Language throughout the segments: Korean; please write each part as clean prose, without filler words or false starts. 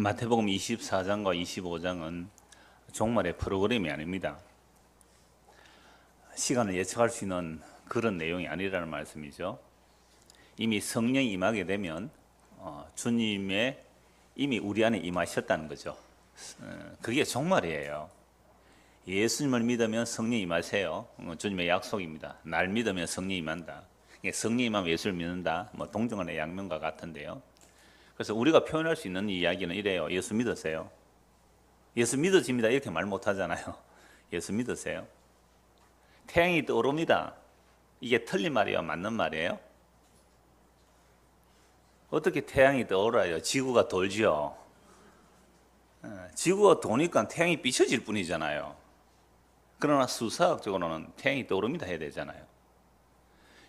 마태복음 24장과 25장은 종말의 프로그램이 아닙니다. 시간을 예측할 수 있는 그런 내용이 아니라는 말씀이죠. 이미 성령이 임하게 되면 주님의 이미 우리 안에 임하셨다는 거죠. 그게 종말이에요. 예수님을 믿으면 성령이 임하세요. 주님의 약속입니다. 날 믿으면 성령이 임한다. 성령이 임하면 예수를 믿는다. 동정안의 양면과 같은데요. 그래서 우리가 표현할 수 있는 이야기는 이래요. 예수 믿으세요? 예수 믿어집니다. 이렇게 말 못하잖아요. 예수 믿으세요? 태양이 떠오릅니다. 이게 틀린 말이에요? 맞는 말이에요? 어떻게 태양이 떠오르요? 지구가 돌죠. 지구가 도니까 태양이 비춰질 뿐이잖아요. 그러나 수사학적으로는 태양이 떠오릅니다 해야 되잖아요.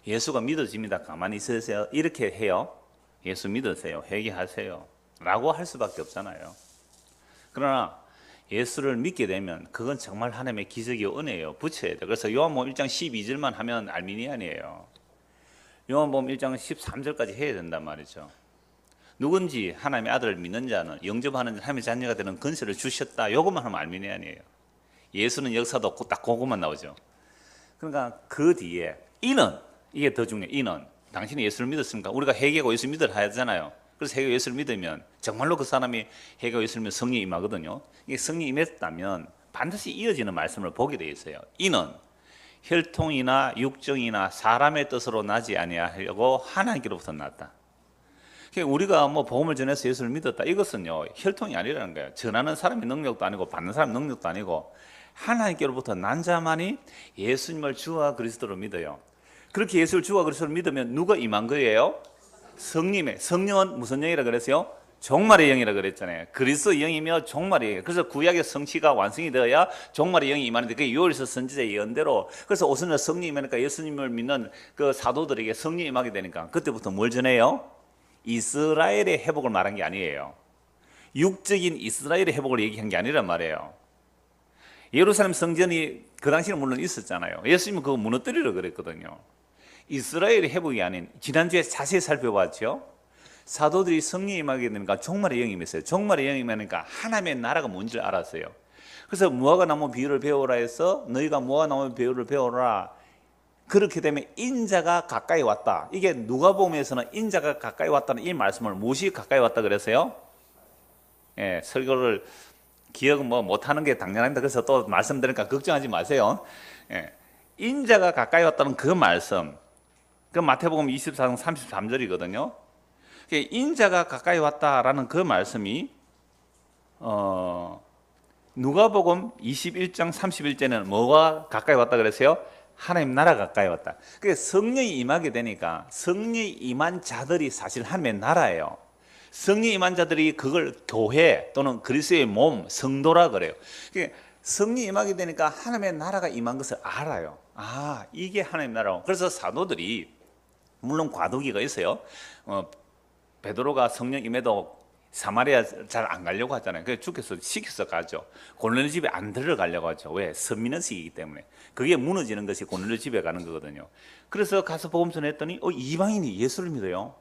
예수가 믿어집니다. 가만히 있으세요. 이렇게 해요. 예수 믿으세요. 회개하세요. 라고 할 수밖에 없잖아요. 그러나 예수를 믿게 되면 그건 정말 하나님의 기적의 은혜예요. 붙여야 돼요. 그래서 요한복음 1장 12절만 하면 알미니안이에요. 요한복음 1장 13절까지 해야 된단 말이죠. 누군지 하나님의 아들을 믿는 자는 영접하는 하나님의 자녀가 되는 권세를 주셨다. 요것만 하면 알미니안이에요. 예수는 역사도 없고 딱 그것만 나오죠. 그러니까 그 뒤에 이는, 이게 더 중요해요. 이는 당신이 예수를 믿었습니까? 우리가 회개하고 예수 믿으라 하잖아요. 그래서 회개하고 예수를 믿으면 정말로 그 사람이 회개하고 예수를 믿으면 성령이 임하거든요. 이게 성령이 임했다면 반드시 이어지는 말씀을 보게 돼 있어요. 이는 혈통이나 육정이나 사람의 뜻으로 나지 아니하려고 하나님께로부터 났다. 우리가 복음을 전해서 예수를 믿었다. 이것은요 혈통이 아니라는 거예요. 전하는 사람의 능력도 아니고 받는 사람의 능력도 아니고 하나님께로부터 난 자만이 예수님을 주와 그리스도로 믿어요. 그렇게 예수를 주와 그리스도를 믿으면 누가 임한 거예요? 성령의, 성령은 무슨 영이라 그랬어요? 종말의 영이라 그랬잖아요. 그리스도 영이며 종말의 영. 그래서 구약의 성취가 완성이 되어야 종말의 영이 임하는데 그게 요엘서 선지자의 예언대로. 그래서 오순절 성령이 임하니까 예수님을 믿는 그 사도들에게 성령이 임하게 되니까 그때부터 뭘 전해요? 이스라엘의 회복을 말한 게 아니에요. 육적인 이스라엘의 회복을 얘기한 게 아니란 말이에요. 예루살렘 성전이 그 당시에는 물론 있었잖아요. 예수님은 그거 무너뜨리려고 그랬거든요. 이스라엘의 회복이 아닌, 지난주에 자세히 살펴봤죠. 사도들이 성령이 임하게 되니까 종말의 영이 임했어요. 종말의 영이 임하니까 하나님의 나라가 뭔지를 알았어요. 그래서 무화과 나무 비유를 배우라 해서 너희가 무화과 나무 비유를 배우라. 그렇게 되면 인자가 가까이 왔다. 이게 누가복음에서는 인자가 가까이 왔다는 이 말씀을 무엇이 가까이 왔다 그랬어요? 예, 설교를 기억은 못하는 게 당연합니다. 그래서 또 말씀드리니까 걱정하지 마세요. 예, 인자가 가까이 왔다는 그 말씀, 그 마태복음 24장 33절이거든요. 인자가 가까이 왔다라는 그 말씀이 누가복음 21장 31절에는 뭐가 가까이 왔다 그랬어요? 하나님 나라가 가까이 왔다. 성령이 임하게 되니까 성령이 임한 자들이 사실 하나님의 나라예요. 성령이 임한 자들이 그걸 교회 또는 그리스도의 몸, 성도라 그래요. 성령이 임하게 되니까 하나님의 나라가 임한 것을 알아요. 아, 이게 하나님 나라고. 그래서 사도들이 물론 과도기가 있어요. 베드로가 성령 임해도 사마리아 잘 안 가려고 하잖아요. 그래서 주께서 시켜서 가죠. 고넬료 집에 안 들어가려고 하죠. 왜? 선민의식이기 때문에. 그게 무너지는 것이 고넬료 집에 가는 거거든요. 그래서 가서 복음 전했더니 이방인이 예수를 믿어요.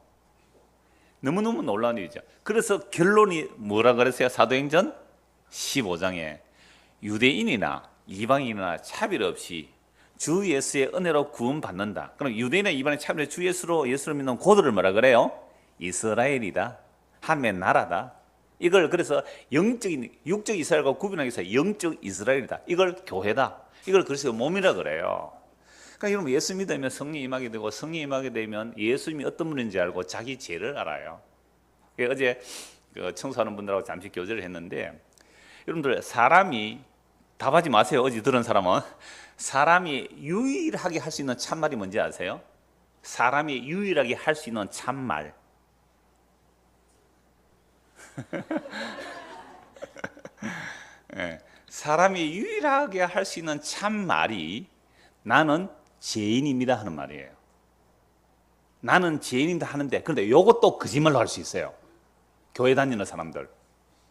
너무너무 놀라운 일이죠. 그래서 결론이 뭐라 그랬어요? 사도행전 15장에 유대인이나 이방인이나 차별 없이 주 예수의 은혜로 구원받는다. 그럼 유대인이나 이방인의 차별 없이 주 예수를 믿는 고들을 뭐라 그래요? 이스라엘이다. 하나님의 나라다. 이걸 그래서 영적인 육적 이스라엘과 구분하기 위해서 영적 이스라엘이다. 이걸 교회다. 이걸 그리스도의 몸이라 그래요. 그러니까 여러분 예수 믿으면 성령이 임하게 되고 성령이 임하게 되면 예수님이 어떤 분인지 알고 자기 죄를 알아요. 어제 청소하는 분들하고 잠시 교제를 했는데 여러분들 사람이 답하지 마세요. 어제 들은 사람은 사람이 유일하게 할 수 있는 참말이 뭔지 아세요? 사람이 유일하게 할 수 있는 참말. 네, 사람이 유일하게 할 수 있는 참말이 나는 죄인입니다 하는 말이에요. 나는 죄인입니다 하는데 그런데 이것도 거짓말로 할 수 있어요. 교회 다니는 사람들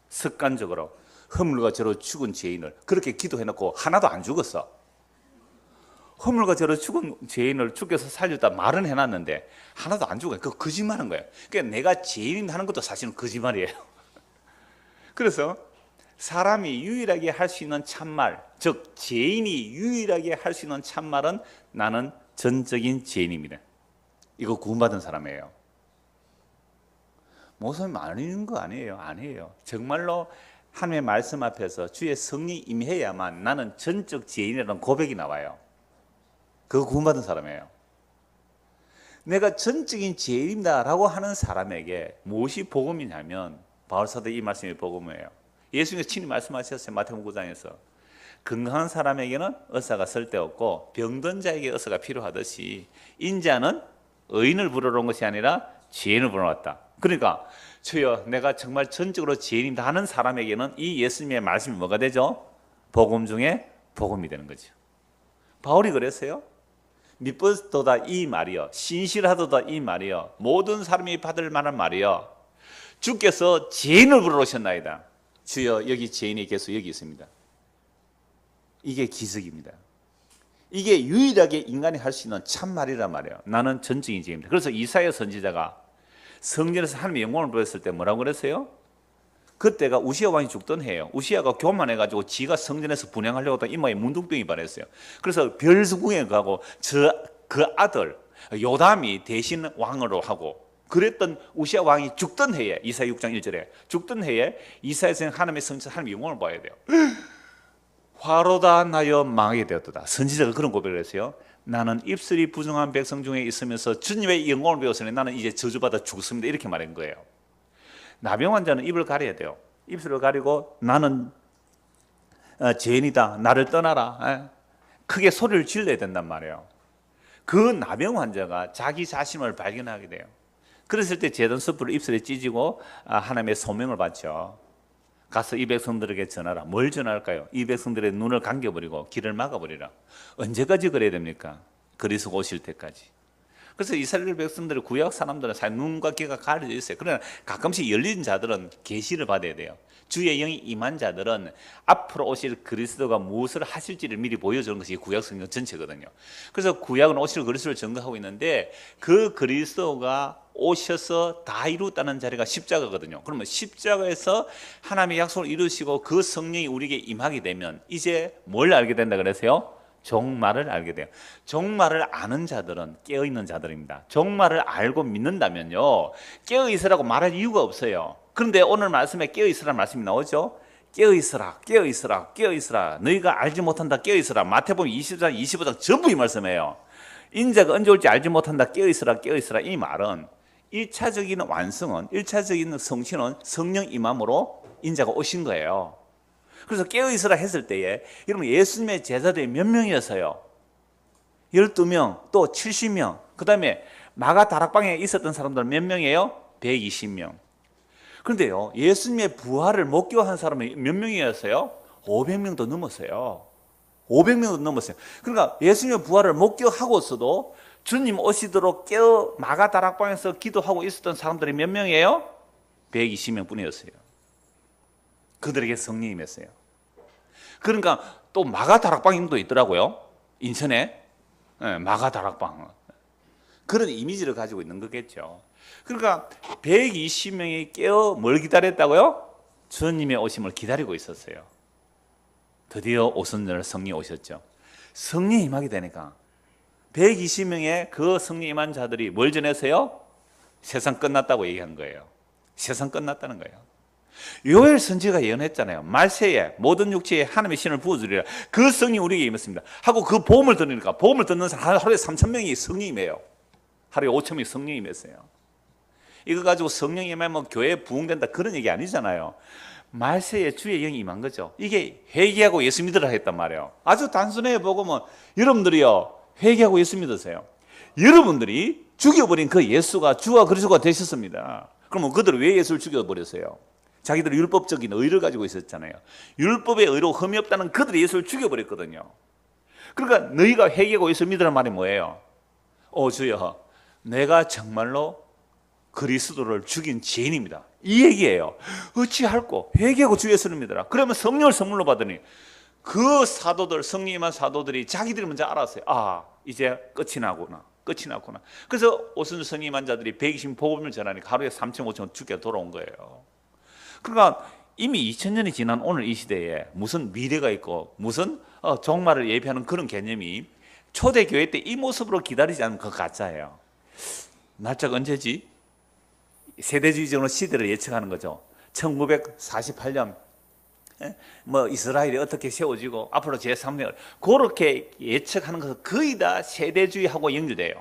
습관적으로 허물과 죄로 죽은 죄인을 그렇게 기도해놓고 하나도 안 죽었어. 허물과 죄로 죽은 죄인을 주께서 살렸다 말은 해놨는데 하나도 안 죽어요. 그거 거짓말한 거예요. 그러니까 내가 죄인입니다 하는 것도 사실은 거짓말이에요. 그래서 사람이 유일하게 할 수 있는 참말, 즉 죄인이 유일하게 할 수 있는 참말은 나는 전적인 죄인입니다. 이거 구원받은 사람이에요. 목사님 아닌 거 아니에요. 아니에요. 정말로 하나님의 말씀 앞에서 주의 성령이 임해야만 나는 전적 죄인이라는 고백이 나와요. 그거 구원받은 사람이에요. 내가 전적인 죄인이다 라고 하는 사람에게 무엇이 복음이냐면 바울사도 이 말씀이 복음이에요. 예수님께서 친히 말씀하셨어요. 마태복음 9장에서 건강한 사람에게는 의사가 쓸데없고 병든 자에게 의사가 필요하듯이 인자는 의인을 부르러 온 것이 아니라 죄인을 부르러 왔다. 그러니까 주여 내가 정말 전적으로 죄인이다 하는 사람에게는 이 예수님의 말씀이 뭐가 되죠? 복음 중에 복음이 되는 거죠. 바울이 그랬어요. 미쁘도다 이 말이요, 신실하도다 이 말이요, 모든 사람이 받을 만한 말이요, 주께서 죄인을 부르러 오셨나이다. 주여 여기 죄인이 계속 여기 있습니다. 이게 기적입니다. 이게 유일하게 인간이 할 수 있는 참말이란 말이에요. 나는 전적인 죄인입니다. 그래서 이사야 선지자가 성전에서 하나님의 영광을 보였을 때 뭐라고 그랬어요? 그때가 우시아 왕이 죽던 해예요. 우시아가 교만해가지고 지가 성전에서 분양하려고 하다 이마에 문둥병이 발했어요. 그래서 별수궁에 가고 그 아들 요담이 대신 왕으로 하고 그랬던 우시아 왕이 죽던 해에, 이사야 6장 1절에 죽던 해에 이사야 선지자는 하나님의 성전, 하나님의 영광을 봐야 돼요. 화로다 나여 망하게 되었도다. 선지자가 그런 고백을 했어요. 나는 입술이 부정한 백성 중에 있으면서 주님의 영광을 배웠으니 나는 이제 저주받아 죽습니다. 이렇게 말한 거예요. 나병 환자는 입을 가려야 돼요. 입술을 가리고 나는 죄인이다, 나를 떠나라, 크게 소리를 질러야 된단 말이에요. 그 나병 환자가 자기 자신을 발견하게 돼요. 그랬을 때 제단 숯불을 입술에 찢고 하나님의 소명을 받죠. 가서 이 백성들에게 전하라. 뭘 전할까요? 이 백성들의 눈을 감겨버리고 길을 막아버리라. 언제까지 그래야 됩니까? 그리스도가 오실 때까지. 그래서 이스라엘 백성들의 구약 사람들은 사실 눈과 귀가 가려져 있어요. 그러나 가끔씩 열린 자들은 계시를 받아야 돼요. 주의 영이 임한 자들은 앞으로 오실 그리스도가 무엇을 하실지를 미리 보여주는 것이 구약 성경 전체거든요. 그래서 구약은 오실 그리스도를 증거하고 있는데 그 그리스도가 오셔서 다 이루었다는 자리가 십자가거든요. 그러면 십자가에서 하나님의 약속을 이루시고 그 성령이 우리에게 임하게 되면 이제 뭘 알게 된다 그랬어요? 종말을 알게 돼요. 종말을 아는 자들은 깨어있는 자들입니다. 종말을 알고 믿는다면요, 깨어있으라고 말할 이유가 없어요. 그런데 오늘 말씀에 깨어있으라는 말씀이 나오죠. 깨어있으라, 깨어있으라, 깨어있으라. 너희가 알지 못한다, 깨어있으라. 마태복음 20장, 25장 전부 이 말씀이에요. 인자가 언제 올지 알지 못한다, 깨어있으라, 깨어있으라. 이 말은 1차적인 완성은, 1차적인 성취는 성령 임함으로 인자가 오신 거예요. 그래서 깨어있으라 했을 때에 여러분 예수님의 제자들이 몇 명이었어요? 12명, 또 70명. 그 다음에 마가 다락방에 있었던 사람들은 몇 명이에요? 120명. 그런데요, 예수님의 부활을 목격한 사람이 몇 명이었어요? 500명도 넘었어요. 500명도 넘었어요. 그러니까 예수님의 부활을 목격하고서도 주님 오시도록 깨어 마가 다락방에서 기도하고 있었던 사람들이 몇 명이에요? 120명 뿐이었어요. 그들에게 성령이 임했어요. 그러니까 또 마가 다락방도 있더라고요. 인천에 마가 다락방. 그런 이미지를 가지고 있는 거겠죠. 그러니까 120명이 깨어 뭘 기다렸다고요? 주님의 오심을 기다리고 있었어요. 드디어 오순절 성령이 오셨죠. 성령이 임하게 되니까 120명의 그 성령 임한 자들이 뭘 전했어요? 세상 끝났다고 얘기한 거예요. 세상 끝났다는 거예요. 요엘 선지가 예언했잖아요. 말세에 모든 육체에 하나님의 신을 부어주리라. 그 성령이 우리에게 임했습니다. 하고 그 보험을 들으니까 보험을 듣는 사람 하루에 3,000명이 성령임해요. 하루에 5,000명이 성령이 임했어요. 이거 가지고 성령이 임하면 교회에 부흥된다 그런 얘기 아니잖아요. 말세에 주의 영이 임한 거죠. 이게 회개하고 예수 믿으라 했단 말이에요. 아주 단순해 보면 여러분들이요, 회개하고 예수 믿으세요. 여러분들이 죽여버린 그 예수가 주와 그리스도가 되셨습니다. 그러면 그들은 왜 예수를 죽여버렸어요? 자기들은 율법적인 의를 가지고 있었잖아요. 율법의 의로 흠이 없다는 그들이 예수를 죽여버렸거든요. 그러니까 너희가 회개하고 예수 믿으란 말이 뭐예요? 주여, 내가 정말로 그리스도를 죽인 죄인입니다. 이 얘기예요. 어찌할꼬? 회개하고 주 예수를 믿어라. 그러면 성령을 선물로 받으니 그 사도들, 성령 임한 사도들이 자기들이 먼저 알았어요. 아, 이제 끝이 나구나. 끝이 났구나. 그래서 오순절 성령 임한 자들이 120명 복음을 전하니까 하루에 3,000, 5,000 죽게 돌아온 거예요. 그러니까 이미 2000년이 지난 오늘 이 시대에 무슨 미래가 있고 무슨 종말을 예비하는 그런 개념이 초대교회 때 이 모습으로 기다리지 않으면 그거 가짜예요. 날짜가 언제지? 세대주의적으로 시대를 예측하는 거죠. 1948년 뭐 이스라엘이 어떻게 세워지고 앞으로 제3년 그렇게 예측하는 것은 거의 다 세대주의하고 연결돼요.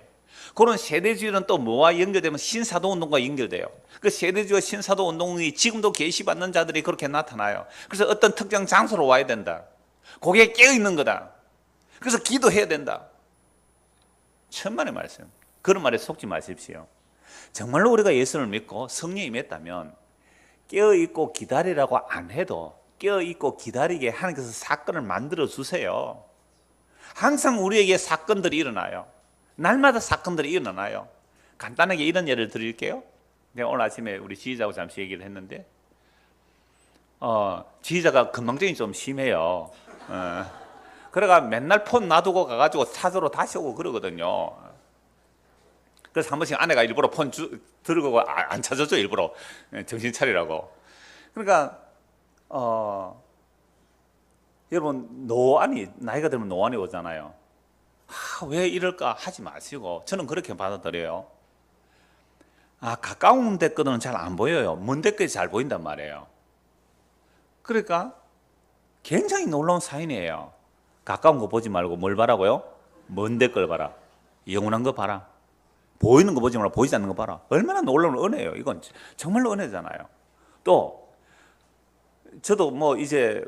그런 세대주의는 또 뭐와 연결되면 신사도운동과 연결돼요. 그 세대주의와 신사도운동이 지금도 계시받는 자들이 그렇게 나타나요. 그래서 어떤 특정 장소로 와야 된다. 거기에 깨어있는 거다. 그래서 기도해야 된다. 천만의 말씀. 그런 말에 속지 마십시오. 정말로 우리가 예수를 믿고 성령이 임했다면 깨어있고 기다리라고 안 해도 깨어있고 기다리게 하나님께서 사건을 만들어 주세요. 항상 우리에게 사건들이 일어나요. 날마다 사건들이 일어나요. 간단하게 이런 예를 드릴게요. 내가 오늘 아침에 우리 지휘자하고 잠시 얘기를 했는데 지휘자가 건망증이 좀 심해요. 그래가 맨날 폰 놔두고 가가지고 차저로 다시 오고 그러거든요. 그래서 한 번씩 아내가 일부러 폰 들고 안 찾아줘, 일부러 정신 차리라고. 그러니까 여러분 노안이 나이가 들면 노안이 오잖아요. 왜 이럴까 하지 마시고 저는 그렇게 받아들여요. 가까운 데 거는 잘 안 보여요. 먼 데 거지 잘 보인단 말이에요. 그러니까 굉장히 놀라운 사인이에요. 가까운 거 보지 말고 뭘 봐라고요? 먼 데 걸 봐라. 영원한 거 봐라. 보이는 거 보지 말고 보이지 않는 거 봐라. 얼마나 놀라운 은혜예요. 이건 정말로 은혜잖아요. 또 저도 뭐 이제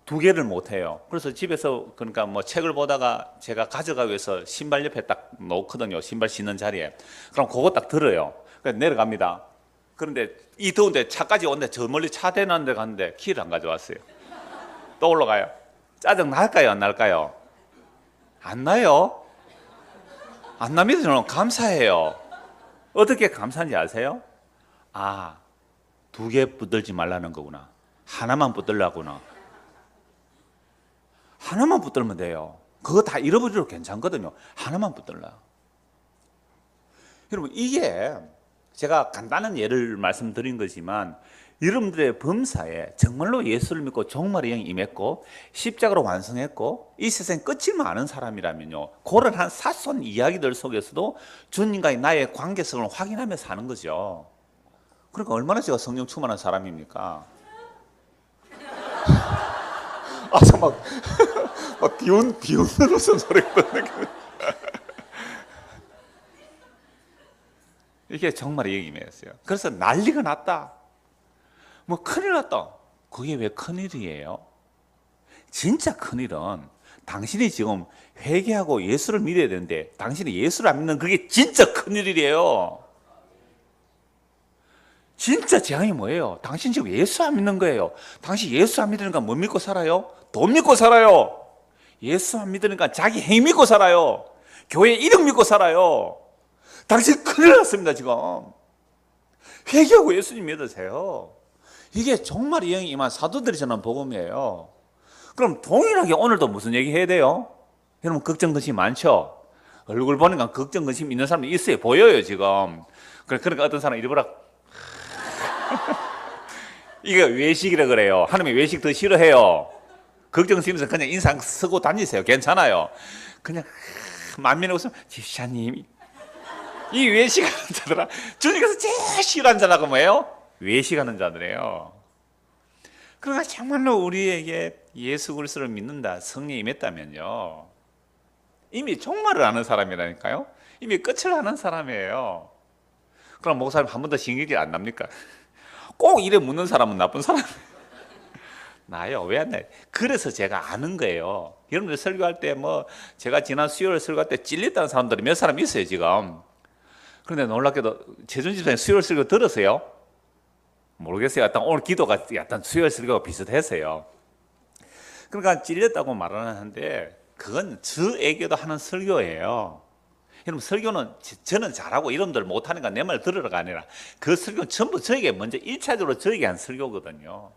2개를 못 해요. 그래서 집에서 그러니까 뭐 책을 보다가 제가 가져가기 위해서 신발 옆에 딱 놓거든요. 신발 신는 자리에. 그럼 그거 딱 들어요. 그래서 내려갑니다. 그런데 이 더운데 차까지 오는데 저 멀리 차 대는 데 갔는데 키를 안 가져왔어요. 또 올라가요. 짜증 날까요, 안 날까요? 안 나요. 안 나면 저는 감사해요. 어떻게 감사한지 아세요? 2개 붙들지 말라는 거구나. 하나만 붙들라구나. 하나만 붙들면 돼요. 그거 다 잃어버려도 괜찮거든요. 하나만 붙들라. 여러분, 이게 제가 간단한 예를 말씀드린 거지만 여러분들의 범사에 정말로 예수를 믿고 종말의 영이 임했고 십자가로 완성했고 이 세상 끝을 아는 사람이라면요, 그런 한 사소한 이야기들 속에서도 주님과의 나의 관계성을 확인하며 사는 거죠. 그러니까 얼마나 제가 성령 충만한 사람입니까? 막 비웃는 웃음 소리가 듣는 이게 정말 영이 임했어요. 그래서 난리가 났다. 뭐 큰일 났다. 그게 왜 큰일이에요? 진짜 큰일은 당신이 지금 회개하고 예수를 믿어야 되는데 당신이 예수를 안 믿는 그게 진짜 큰일이에요. 진짜 재앙이 뭐예요? 당신 지금 예수 안 믿는 거예요. 당신 예수 안 믿으니까 뭐 믿고 살아요? 돈 믿고 살아요. 예수 안 믿으니까 자기 행 믿고 살아요. 교회 이름 믿고 살아요. 당신 큰일 났습니다. 지금 회개하고 예수님 믿으세요. 이게 정말 이 영이 임한 사도들이 전한 복음이에요. 그럼 동일하게 오늘도 무슨 얘기 해야 돼요? 여러분 걱정 근심 많죠? 얼굴 보니까 걱정 근심 있는 사람이 있어요. 보여요 지금. 그러니까 어떤 사람 일부러 이게 외식이라 그래요. 하나님이 외식 더 싫어해요. 걱정 심해서 그냥 인상 쓰고 다니세요. 괜찮아요. 그냥 만면에 웃으면 집사님 이 외식하는 자들아 주님께서 제일 싫어하는 자라고 뭐예요? 외식하는 자들이에요. 그러나 정말로 우리에게 예수 그리스도를 믿는다, 성령이 임했다면요, 이미 종말을 아는 사람이라니까요. 이미 끝을 아는 사람이에요. 그럼 목사님 한 번 더 신경질 안 납니까? 꼭 이래 묻는 사람은 나쁜 사람 나요. 왜 안 나요? 그래서 제가 아는 거예요. 여러분들 설교할 때 뭐 제가 지난 수요일 설교할 때 찔렸다는 사람들이 몇 사람 있어요 지금. 그런데 놀랍게도 최준 집사님 수요일 설교 들으세요? 모르겠어요. 약간 오늘 기도가 약간 수요일 설교가 비슷했어요. 그러니까 찔렸다고 말하는데 그건 저에게도 하는 설교예요. 여러분 설교는 저는 잘하고 이름들 못하니까 내 말 들으라가 아니라 그 설교는 전부 저에게 먼저 1차적으로 저에게 한 설교거든요.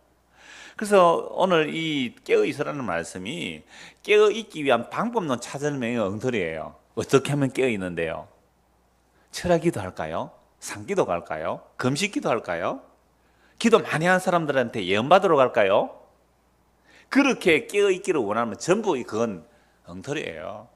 그래서 오늘 이 깨어있으라는 말씀이 깨어있기 위한 방법론 찾아내는 엉터리예요. 어떻게 하면 깨어있는데요? 철학기도 할까요? 상기도 할까요? 금식기도 할까요? 기도 많이 한 사람들한테 예언받으러 갈까요? 그렇게 깨어있기를 원하면 전부 그건 엉터리예요.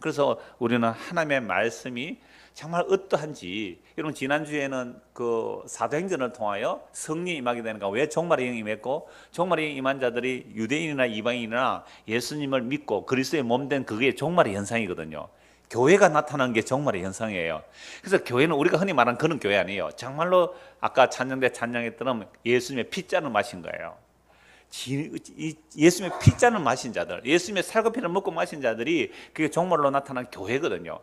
그래서 우리는 하나님의 말씀이 정말 어떠한지, 여러분 지난주에는 그 사도행전을 통하여 성령이 임하게 되는가, 왜 종말의 영이 임했고 종말의 영이 임한 자들이 유대인이나 이방인이나 예수님을 믿고 그리스도의 몸된 그게 종말의 현상이거든요. 교회가 나타난 게 종말의 현상이에요. 그래서 교회는 우리가 흔히 말하는 그런 교회 아니에요. 정말로 아까 찬양대 찬양했던 예수님의 피자는 마신 거예요. 예수님의 피자는 마신 자들, 예수님의 살과 피를 먹고 마신 자들이 그게 종말로 나타난 교회거든요.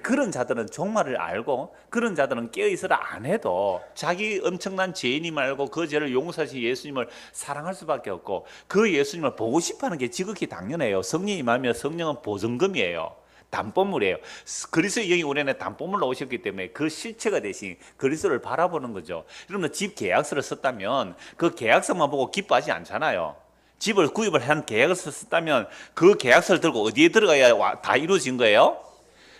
그런 자들은 종말을 알고, 그런 자들은 깨어있으라 안 해도 자기 엄청난 죄인임을 알고 그 죄를 용서하신 예수님을 사랑할 수밖에 없고, 그 예수님을 보고 싶어하는 게 지극히 당연해요. 성령이 임하면 성령은 보증금이에요. 담보물이에요. 그리스도의 영이 우리 안에 담보물로 오셨기 때문에 그 실체가 되신 그리스도를 바라보는 거죠. 여러분 집 계약서를 썼다면 그 계약서만 보고 기뻐하지 않잖아요. 집을 구입을 한 계약서를 썼다면 그 계약서를 들고 어디에 들어가야 다 이루어진 거예요?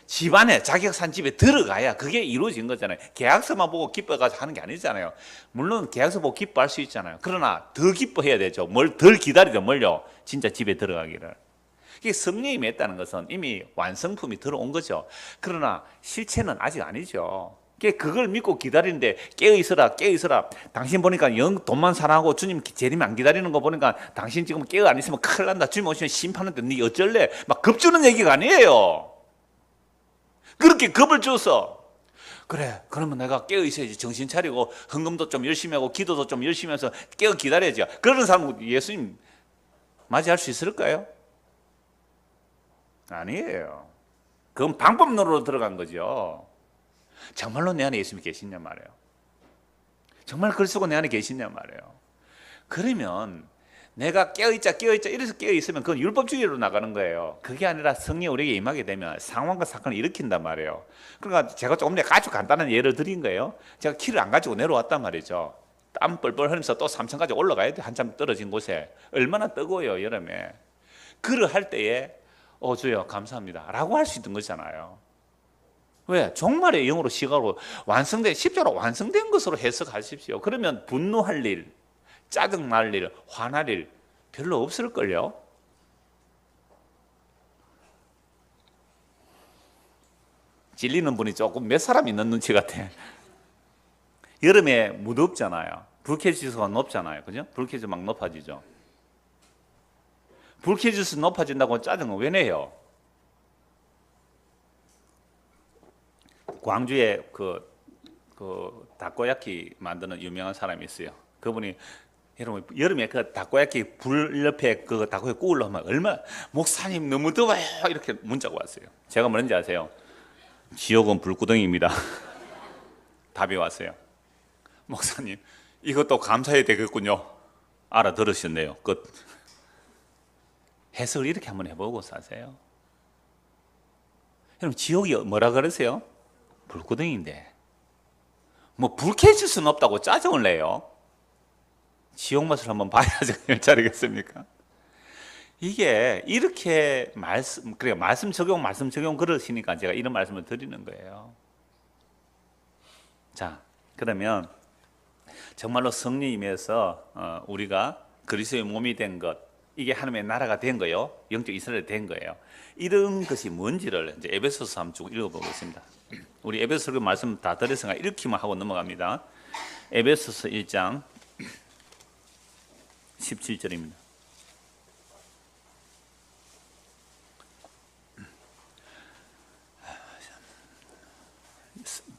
집 안에 자기가 산 집에 들어가야 그게 이루어진 거잖아요. 계약서만 보고 기뻐가지고 하는 게 아니잖아요. 물론 계약서 보고 기뻐할 수 있잖아요. 그러나 더 기뻐해야 되죠. 뭘 덜 기다리죠. 뭘요? 진짜 집에 들어가기를. 이게 성령이 임했다는 것은 이미 완성품이 들어온 거죠. 그러나 실체는 아직 아니죠. 그걸 믿고 기다리는데 깨어있어라 깨어있어라. 당신 보니까 영 돈만 사랑하고 주님 재림 안 기다리는 거 보니까 당신 지금 깨어 안 있으면 큰일 난다. 주님 오시면 심판하는데 네 어쩔래? 막 겁주는 얘기가 아니에요. 그렇게 겁을 줘서 그래 그러면 내가 깨어있어야지. 정신 차리고 헌금도 좀 열심히 하고 기도도 좀 열심히 해서 깨어 기다려야지. 그런 사람은 예수님 맞이할 수 있을까요? 아니에요. 그건 방법론으로 들어간 거죠. 정말로 내 안에 예수님이 계시냐 말이에요. 정말 그리스도가 내 안에 계시냐 말이에요. 그러면 내가 깨어있자 이래서 깨어있으면 그건 율법주의로 나가는 거예요. 그게 아니라 성령이 우리에게 임하게 되면 상황과 사건을 일으킨단 말이에요. 그러니까 제가 조금 전에 아주 간단한 예를 드린 거예요. 제가 키를 안 가지고 내려왔단 말이죠. 땀 뻘뻘 흘리면서 또 3층까지 올라가야 돼. 한참 떨어진 곳에. 얼마나 뜨거워요 여름에. 그를 할 때에 주여 감사합니다 라고 할 수 있는 거잖아요. 왜? 종말의 영으로 시각으로 완성된, 십자로 완성된 것으로 해석하십시오. 그러면 분노할 일, 짜증날 일, 화날 일 별로 없을걸요. 질리는 분이 조금 몇 사람 있는 눈치 같아. 여름에 무덥잖아요. 불쾌지수가 높잖아요. 그죠? 불쾌지수 막 높아지죠. 불쾌지수 높아진다고 짜증은 왜 내요? 광주에 그 다코야키 만드는 유명한 사람이 있어요. 그분이 여러분 여름에 그 다코야키 불 옆에 그 다코야키 구우려면 얼마나 목사님 너무 더워요 이렇게 문자가 왔어요. 제가 뭐랬는지 아세요? 지옥은 불구덩이입니다. 답이 왔어요. 목사님 이것도 감사해야 되겠군요. 알아들으셨네요. 끝. 해석을 이렇게 한번 해보고 사세요. 여러분 지옥이 뭐라 그러세요? 불구덩이인데 뭐 불쾌해질 수는 없다고 짜증을 내요. 지옥 맛을 한번 봐야죠. 열차리겠습니까? 이게 이렇게 말씀 적용 그러시니까 제가 이런 말씀을 드리는 거예요. 자, 그러면 정말로 성령이 임해서 우리가 그리스도의 몸이 된 것, 이게 하나님의 나라가 된 거예요. 영적 이스라엘이 된 거예요. 이런 것이 뭔지를 이제 에베소서 한번 쭉 읽어보겠습니다. 우리 에베소서 말씀 다 들었으니까 읽기만 하고 넘어갑니다. 에베소서 1장 17절입니다.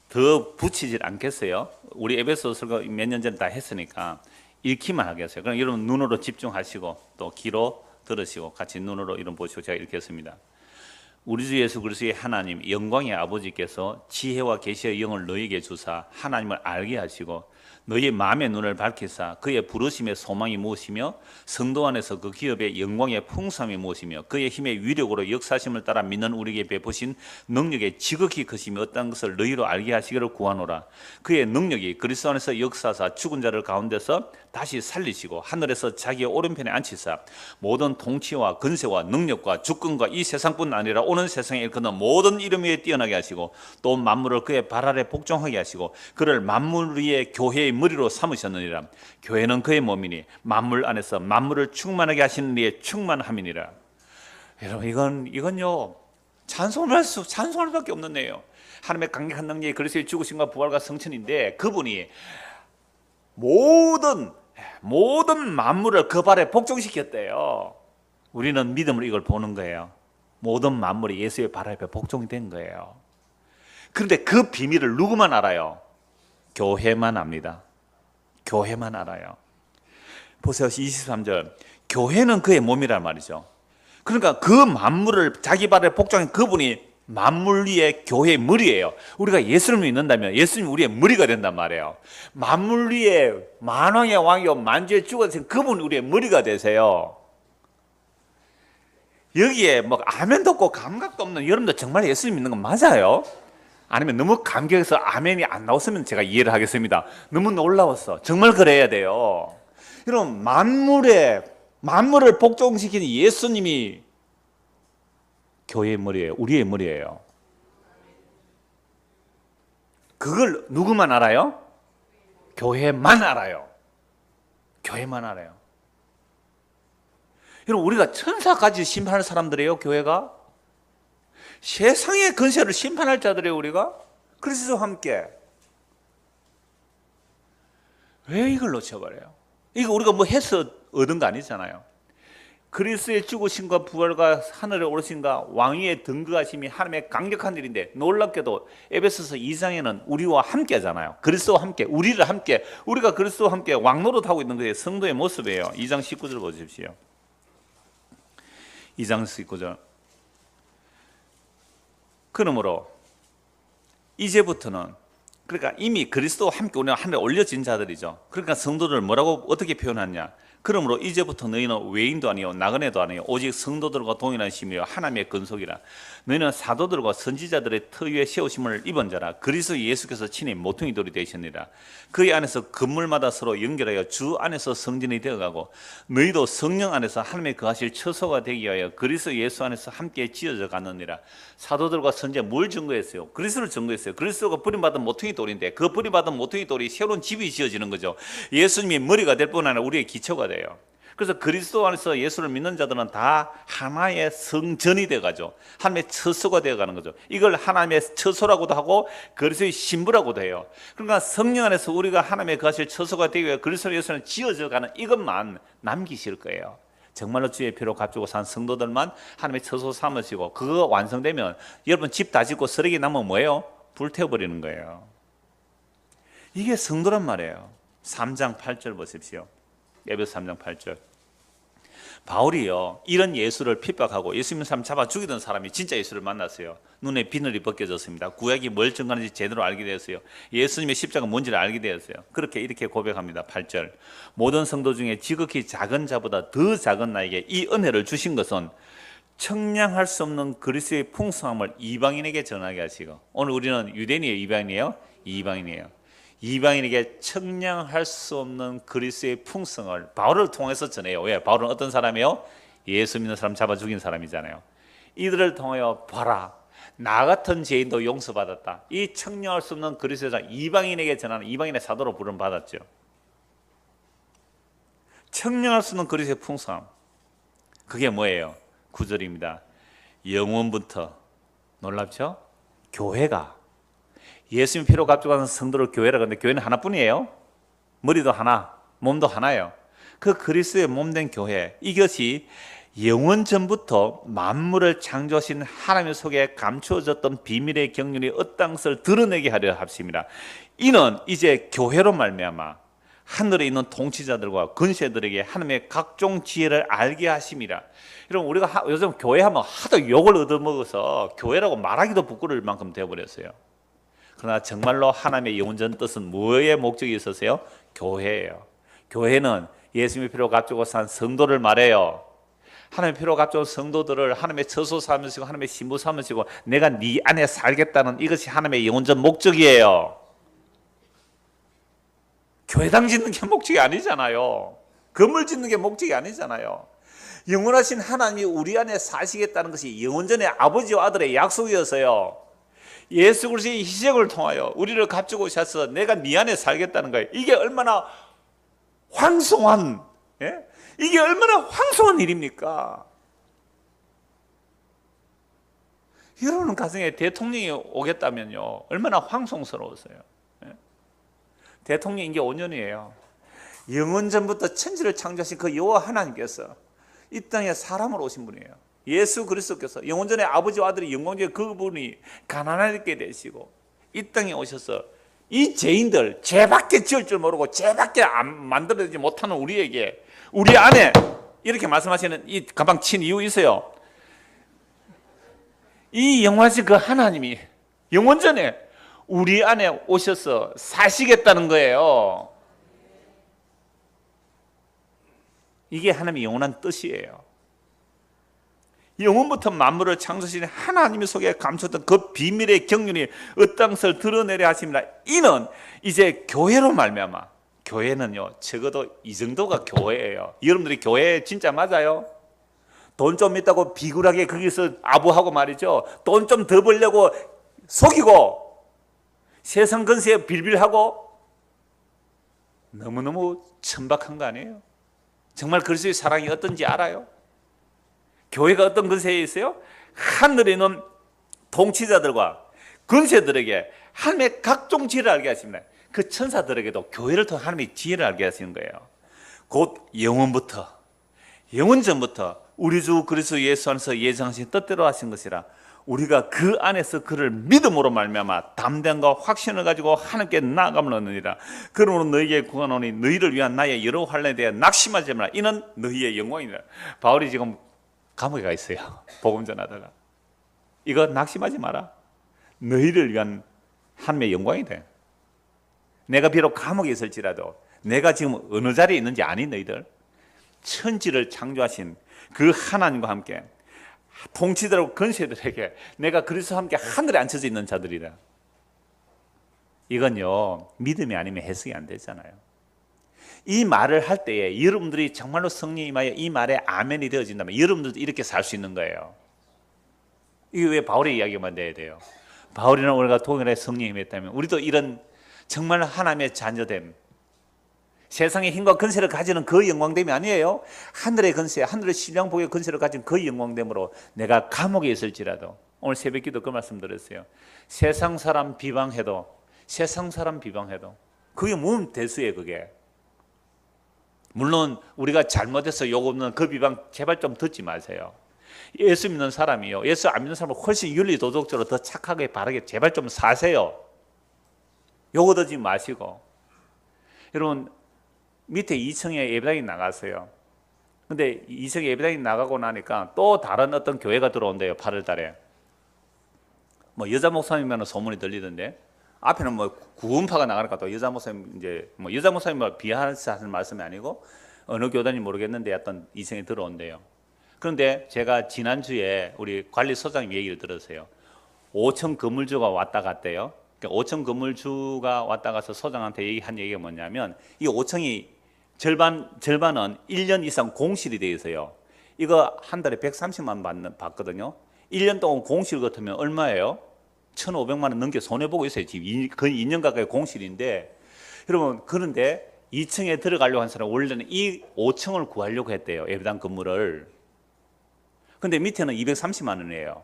더 붙이질 않겠어요. 우리 에베소서가 몇 년 전에 다 했으니까 읽기만 하겠어요. 그럼 여러분 눈으로 집중하시고 또 귀로 들으시고 같이 눈으로 이런 보시고 제가 읽겠습니다. 우리 주 예수 그리스도의 하나님 영광의 아버지께서 지혜와 계시의 영을 너희에게 주사 하나님을 알게 하시고 너희의 마음의 눈을 밝히사 그의 부르심의 소망이 무엇이며 성도 안에서 그 기업의 영광의 풍성함이 무엇이며 그의 힘의 위력으로 역사심을 따라 믿는 우리에게 베푸신 능력의 지극히 크심이 어떤 것을 너희로 알게 하시기를 구하노라. 그의 능력이 그리스도 안에서 역사사 죽은 자를 가운데서 다시 살리시고 하늘에서 자기의 오른편에 앉히사 모든 통치와 근세와 능력과 주권과 이 세상뿐 아니라 오는 세상에 일컫는 모든 이름 위에 뛰어나게 하시고 또 만물을 그의 발 아래 복종하게 하시고 그를 만물 위에 교회의 머리로 삼으셨느니라. 교회는 그의 몸이니 만물 안에서 만물을 충만하게 하시는 이의 충만함이니라. 여러분 이건요 찬송할 수밖에 없는 내용. 하나님의 강력한 능력이 그리스도의 죽으심과 부활과 성천인데 그분이 모든 만물을 그 발에 복종시켰대요. 우리는 믿음으로 이걸 보는 거예요. 모든 만물이 예수의 발 앞에 복종이 된 거예요. 그런데 그 비밀을 누구만 알아요? 교회만 압니다. 교회만 알아요. 보세요. 23절. 교회는 그의 몸이란 말이죠. 그러니까 그 만물을 자기 발에 복종한 그분이 만물 위에 교회의 머리예요. 우리가 예수님을 믿는다면 예수님이 우리의 머리가 된단 말이에요. 만물 위에 만왕의 왕이요 만주의 주가 되신 그분이 우리의 머리가 되세요. 여기에 뭐 아멘도 없고 감각도 없는 여러분들 정말 예수님 믿는 건 맞아요? 아니면 너무 감격해서 아멘이 안 나왔으면 제가 이해를 하겠습니다. 너무 놀라웠어. 정말 그래야 돼요. 여러분 만물을 복종시키는 예수님이 교회의 머리예요. 우리의 머리예요. 그걸 누구만 알아요? 교회만 알아요. 교회만 알아요. 여러분 우리가 천사까지 심판할 사람들이에요. 교회가 세상의 근세를 심판할 자들이에요. 우리가 그리스도와 함께. 왜 이걸 놓쳐버려요? 이거 우리가 뭐 해서 얻은 거 아니잖아요. 그리스도의 죽으심과 부활과 하늘에 오르심과 왕위에 등극하심이 하나님의 강력한 일인데 놀랍게도 에베소서 2장에는 우리와 함께 하잖아요. 그리스도와 함께, 우리가 그리스도와 함께 왕노릇하고 있는 게 성도의 모습이에요. 2장 19절 보십시오. 2장 19절. 그러므로 이제부터는 그러니까 이미 그리스도와 함께 우리가 하늘에 올려진 자들이죠. 그러니까 성도들을 뭐라고 어떻게 표현하냐? 그러므로 이제부터 너희는 외인도 아니요 나그네도 아니요 오직 성도들과 동일한 심이요 하나님의 근속이라. 너희는 사도들과 선지자들의 터 위에 세우심을 입은 자라. 그리스도 예수께서 친히 모퉁이 돌이 되셨느니라. 그의 안에서 건물마다 서로 연결하여 주 안에서 성전이 되어가고 너희도 성령 안에서 하나님의 거하실 처소가 되기 위하여 그리스도 예수 안에서 함께 지어져 가느니라. 사도들과 선지자 뭘 증거했어요? 그리스도를 증거했어요. 그리스도가 버림받은 모퉁이 돌인데 그 버림받은 모퉁이 돌이 새로운 집이 지어지는 거죠. 예수님이 머리가 될 뿐 아니라 우리의 기초가 돼요. 그래서 그리스도 안에서 예수를 믿는 자들은 다 하나의 성전이 되어가죠. 하나님의 처소가 되어가는 거죠. 이걸 하나님의 처소라고도 하고 그리스도의 신부라고도 해요. 그러니까 성령 안에서 우리가 하나님의 거하실 처소가 되기 위해 그리스도 예수는 지어져가는 이것만 남기실 거예요. 정말로 주의 피로 값주고 산 성도들만 하나님의 처소 삼으시고 그거 완성되면 여러분 집 다 짓고 쓰레기 남으면 뭐예요? 불태워버리는 거예요. 이게 성도란 말이에요. 3장 8절 보십시오. 에베소 3장 8절. 바울이요 이런 예수를 핍박하고 예수 믿는 사람 잡아 죽이던 사람이 진짜 예수를 만났어요. 눈에 비늘이 벗겨졌습니다. 구약이 뭘 증거하는지 제대로 알게 되었어요. 예수님의 십자가 뭔지를 알게 되었어요. 이렇게 고백합니다. 8절. 모든 성도 중에 지극히 작은 자보다 더 작은 나에게 이 은혜를 주신 것은 청량할 수 없는 그리스도의 풍성함을 이방인에게 전하게 하시고. 오늘 우리는 유대인이에요? 이방인이에요? 이방인이에요. 이방인에게 청량할 수 없는 그리스도의 풍성을 바울을 통해서 전해요. 왜? 바울은 어떤 사람이에요? 예수 믿는 사람 잡아 죽인 사람이잖아요. 이들을 통하여 봐라, 나 같은 죄인도 용서받았다. 이 청량할 수 없는 그리스도의 이방인에게 전하는 이방인의 사도로 부름 받았죠. 청량할 수 없는 그리스도의 풍성함, 그게 뭐예요? 9절입니다. 영원부터. 놀랍죠? 교회가 예수님 피로 값주고 성도를 교회라 그러는데 교회는 하나뿐이에요. 머리도 하나, 몸도 하나예요. 그 그리스도의 몸된 교회, 이것이 영원 전부터 만물을 창조하신 하나님 속에 감추어졌던 비밀의 경륜이 어떤 것을 드러내게 하려 합심이라. 이는 이제 교회로 말미암아 하늘에 있는 통치자들과 근세들에게 하나님의 각종 지혜를 알게 하심이라. 여러분 우리가 요즘 교회하면 하도 욕을 얻어먹어서 교회라고 말하기도 부끄러울 만큼 되어버렸어요. 그러나 정말로 하나님의 영원전 뜻은 뭐의 목적이 있었어요? 교회예요. 교회는 예수님의 피로 값주고 산 성도를 말해요. 하나님의 피로 값주고 성도들을 하나님의 처소 삼으시고 하나님의 신부 삼으시고 내가 네 안에 살겠다는 이것이 하나님의 영원전 목적이에요. 교회당 짓는 게 목적이 아니잖아요. 건물 짓는 게 목적이 아니잖아요. 영원하신 하나님이 우리 안에 사시겠다는 것이 영원전에 아버지와 아들의 약속이어서요. 예수 그리스도의 희생을 통하여 우리를 값주고 오셔서 내가 네 안에 살겠다는 거예요. 이게 얼마나 황송한, 예? 이게 얼마나 황송한 일입니까? 여러분 가정에 대통령이 오겠다면요, 얼마나 황송스러웠어요. 예? 대통령 임기 5년이에요. 영원전부터 천지를 창조하신 그 여호와 하나님께서 이 땅에 사람으로 오신 분이에요. 예수 그리스도께서 영원전에 아버지와 아들의 영광중에 그분이 가난하게 되시고 이 땅에 오셔서 이 죄인들, 죄밖에 지을 줄 모르고 죄밖에 만들어내지 못하는 우리에게 우리 안에 이렇게 말씀하시는 이 가방 친 이유 있어요. 이 영원하신 그 하나님이 영원전에 우리 안에 오셔서 사시겠다는 거예요. 이게 하나님의 영원한 뜻이에요. 영원부터 만물을 창조하신 하나님 속에 감췄던 그 비밀의 경륜이 어떤 것을 드러내려 하십니다. 이는 이제 교회로 말미암아, 교회는요 적어도 이 정도가 교회예요. 여러분들이 교회 진짜 맞아요? 돈 좀 있다고 비굴하게 거기서 아부하고 말이죠, 돈 좀 더 벌려고 속이고 세상 근세에 빌빌하고 너무너무 천박한 거 아니에요? 정말 그리스도의 사랑이 어떤지 알아요? 교회가 어떤 근세에 있어요? 하늘에 있는 통치자들과 근세들에게 하나님의 각종 지혜를 알게 하십니다. 그 천사들에게도 교회를 통해 하나님의 지혜를 알게 하시는 거예요. 곧 영원부터, 영원전부터 우리 주 그리스도 예수 안에서 예정하신 뜻대로 하신 것이라 우리가 그 안에서 그를 믿음으로 말미암아 담대함과 확신을 가지고 하나님께 나아감을 얻느니라. 그러므로 너희에게 구하노니 너희를 위한 나의 여러 환난에 대해 낙심하지 마라. 이는 너희의 영광이니라. 바울이 지금 감옥에 가 있어요. 복음 전하다가. 이거 낙심하지 마라. 너희를 위한 하나님의 영광이 돼. 내가 비록 감옥에 있을지라도 내가 지금 어느 자리에 있는지 아니 너희들? 천지를 창조하신 그 하나님과 함께 통치들하고 근세들에게 내가 그리스도와 함께 하늘에 앉혀져 있는 자들이다. 이건요 믿음이 아니면 해석이 안 되잖아요. 이 말을 할 때에 여러분들이 정말로 성령이 임하여 이 말에 아멘이 되어진다면 여러분들도 이렇게 살 수 있는 거예요. 이게 왜 바울의 이야기만 돼야 돼요? 바울이나 우리가 동일하게 성령이 임했다면 우리도 이런 정말 하나님의 자녀됨, 세상의 힘과 근세를 가지는 그 영광됨이 아니에요. 하늘의 근세, 하늘의 신령복의 근세를 가진 그 영광됨으로 내가 감옥에 있을지라도, 오늘 새벽기도 그 말씀 드렸어요. 세상 사람 비방해도, 세상 사람 비방해도 그게 뭔 대수예요. 그게 물론 우리가 잘못해서 욕 없는 그 비방 제발 좀 듣지 마세요. 예수 믿는 사람이요, 예수 안 믿는 사람은 훨씬 윤리도덕적으로 더 착하게 바르게 제발 좀 사세요. 욕 얻지 마시고. 여러분 밑에 2층에 예배당이 나갔어요. 근데 2층에 예배당이 나가고 나니까 또 다른 어떤 교회가 들어온대요. 8월 달에. 뭐 여자 목사님이면 소문이 들리던데, 앞에는 뭐 구원파가 나가니까 또 여자 목사님, 이제 뭐 여자 목사님을 비하해서 하는 말씀이 아니고 어느 교단인지 모르겠는데 어떤 2층에 들어온대요. 그런데 제가 지난주에 우리 관리소장님 얘기를 들었어요. 5층 건물주가 왔다 갔대요. 그러니까 5층 건물주가 왔다 가서 소장한테 얘기한 얘기가 뭐냐면, 이 5층이 절반은 1년 이상 공실이 돼 있어요. 이거 한 달에 130만 받거든요. 1년 동안 공실 같으면 얼마예요? 1,500만 원 넘게 손해보고 있어요. 지금 거의 2년 가까이 공실인데, 여러분 그런데 2층에 들어가려고 한 사람은 원래는 이 5층을 구하려고 했대요. 예배당 건물을. 근데 밑에는 230만 원이에요.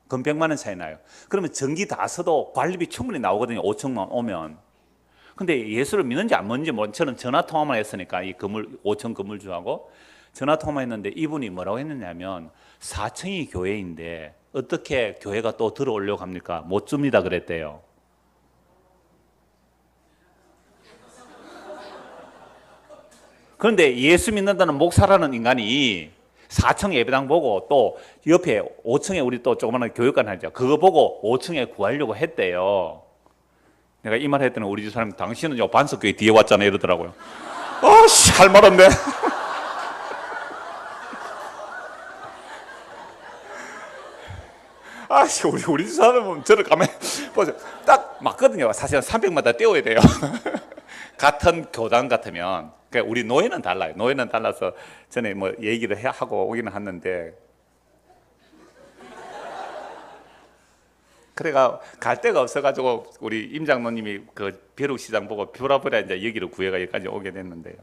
그럼 100만 원 차이 나요. 그러면 전기 다 써도 관리비 충분히 나오거든요. 5층만 오면. 근데 예수를 믿는지 안 믿는지 저는 전화 통화만 했으니까 이 건물 5층 건물주하고 전화 통화만 했는데 이분이 뭐라고 했느냐면 4층이 교회인데 어떻게 교회가 또 들어오려고 합니까? 못 줍니다 그랬대요. 그런데 예수 믿는다는 목사라는 인간이 4층 예배당 보고 또 옆에 5층에 우리 또 조그마한 교육관 하죠. 그거 보고 5층에 구하려고 했대요. 내가 이 말 했더니 우리 집 사람, 당신은 요 반석교회 뒤에 왔잖아 이러더라고요. 아씨, 할 말 없네. 아씨, 우리 집 사람은 저를 가면 보세요. 딱 맞거든요. 사실은 300마다 떼어야 돼요. 같은 교단 같으면, 그러니까 우리 노예는 달라요. 노예는 달라서 전에 뭐 얘기를 하고 오기는 했는데, 그래가 갈 데가 없어가지고 우리 임 장로님이 그 벼룩시장 보고 벼라버려 이제 여기로 구해가 여기까지 오게 됐는데요.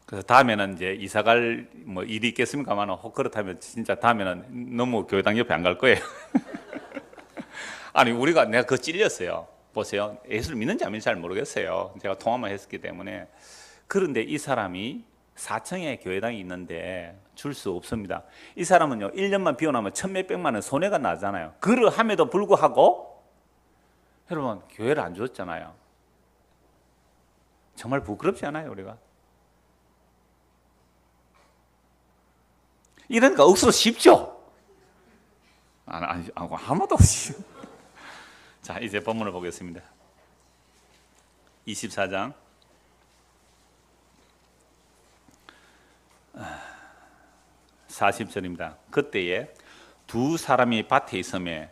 그래서 다음에는 이제 이사갈 뭐 일이 있겠습니까만, 그렇다면 진짜 다음에는 너무 교회당 옆에 안 갈 거예요. 아니 내가 그거 찔렸어요. 보세요. 예수를 믿는지 안 믿는지 잘 모르겠어요. 제가 통화만 했었기 때문에. 그런데 이 사람이 4층에 교회당이 있는데 줄 수 없습니다. 이 사람은요 1년만 비워놓으면 천몇백만 원 손해가 나잖아요. 그러함에도 불구하고 여러분 교회를 안 줬잖아요. 정말 부끄럽지 않아요 우리가? 이러니까 억수로 쉽죠? 아무도 없이. 자, 이제 본문을 보겠습니다. 24장 40절입니다. 그때에 두 사람이 밭에 있음에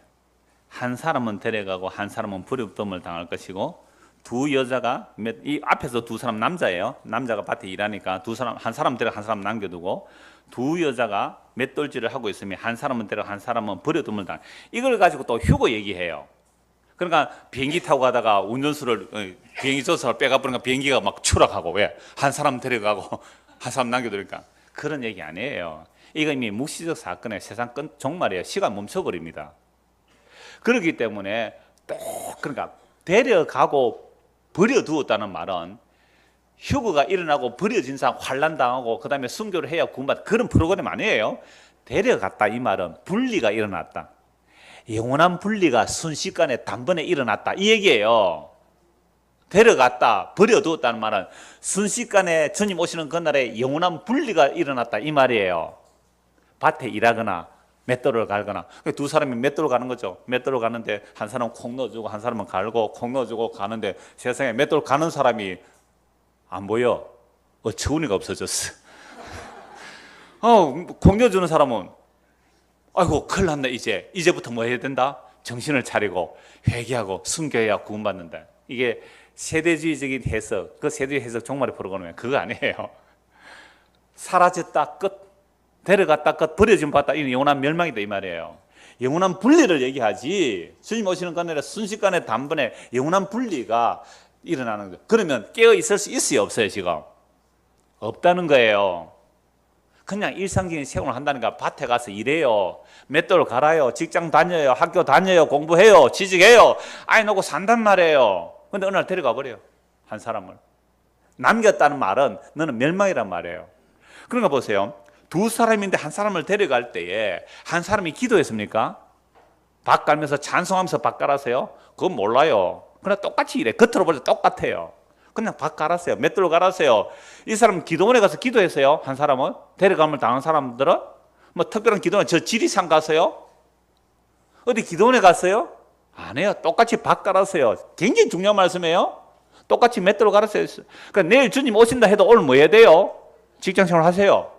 한 사람은 데려가고 한 사람은 부름을 당할 것이고, 두 여자가 이 앞에서 두 사람 남자예요. 남자가 밭에 일하니까 한 사람 데려 한 사람 남겨두고, 두 여자가 맷돌질을 하고 있으면 한 사람은 데려 한 사람은 버려둠을 당. 이걸 가지고 또 휴고 얘기해요. 그러니까 비행기 타고 가다가 운전수를 비행기 조수를 빼가버리니까 비행기가 막 추락하고, 왜? 한 사람 데려가고 한 사람 남겨두니까. 그런 얘기 아니에요. 이거 이미 묵시적 사건의 세상 종말이에요. 시간 멈춰버립니다. 그렇기 때문에 그러니까 데려가고 버려두었다는 말은 휴거가 일어나고 버려진 사람 환난당하고 그 다음에 순교를 해야 구원받는 그런 프로그램 아니에요. 데려갔다 이 말은 분리가 일어났다. 영원한 분리가 순식간에 단번에 일어났다 이 얘기예요. 데려갔다 버려두었다는 말은 순식간에 주님 오시는 그날에 영원한 분리가 일어났다 이 말이에요. 밭에 일하거나 맷돌을 갈거나, 두 사람이 맷돌을 가는 거죠. 맷돌을 가는데 한 사람은 콩 넣어주고 한 사람은 갈고 콩 넣어주고 가는데 세상에 맷돌 가는 사람이 안 보여. 어처구니가 없어졌어. 콩 넣어주는 사람은 아이고 큰일 났네. 이제부터 뭐 해야 된다? 정신을 차리고 회개하고 순교해야 구원받는다. 이게 세대주의적인 해석, 그 세대주의 해석 종말의 프로그램이 그거 아니에요. 사라졌다 끝, 데려갔다 끝, 버려진 바다, 이 영원한 멸망이다 이 말이에요. 영원한 분리를 얘기하지, 주님 오시는 그날에 순식간에 단번에 영원한 분리가 일어나는 거예요. 그러면 깨어 있을 수 있어요 없어요? 지금 없다는 거예요. 그냥 일상적인 생활을 한다니까. 밭에 가서 일해요, 맷돌 갈아요, 직장 다녀요, 학교 다녀요, 공부해요, 취직해요, 아이 놓고 산단 말이에요. 근데 어느 날 데려가 버려요 한 사람을. 남겼다는 말은 너는 멸망이란 말이에요. 그러니까 보세요, 두 사람인데 한 사람을 데려갈 때에 한 사람이 기도했습니까? 밭 갈면서 찬송하면서 밭 갈았어요? 그건 몰라요. 그냥 똑같이 일해. 겉으로 보자 똑같아요. 그냥 밭 갈았어요, 맷돌 갈았어요. 이 사람은 기도원에 가서 기도했어요? 한 사람은? 데려감을 당한 사람들은? 뭐 특별한 기도원, 저 지리산 갔어요? 어디 기도원에 갔어요? 안 해요. 똑같이 밭 갈았어요. 굉장히 중요한 말씀이에요. 똑같이 맷돌 갈았어요. 그러니까 내일 주님 오신다 해도 오늘 뭐 해야 돼요? 직장생활 하세요.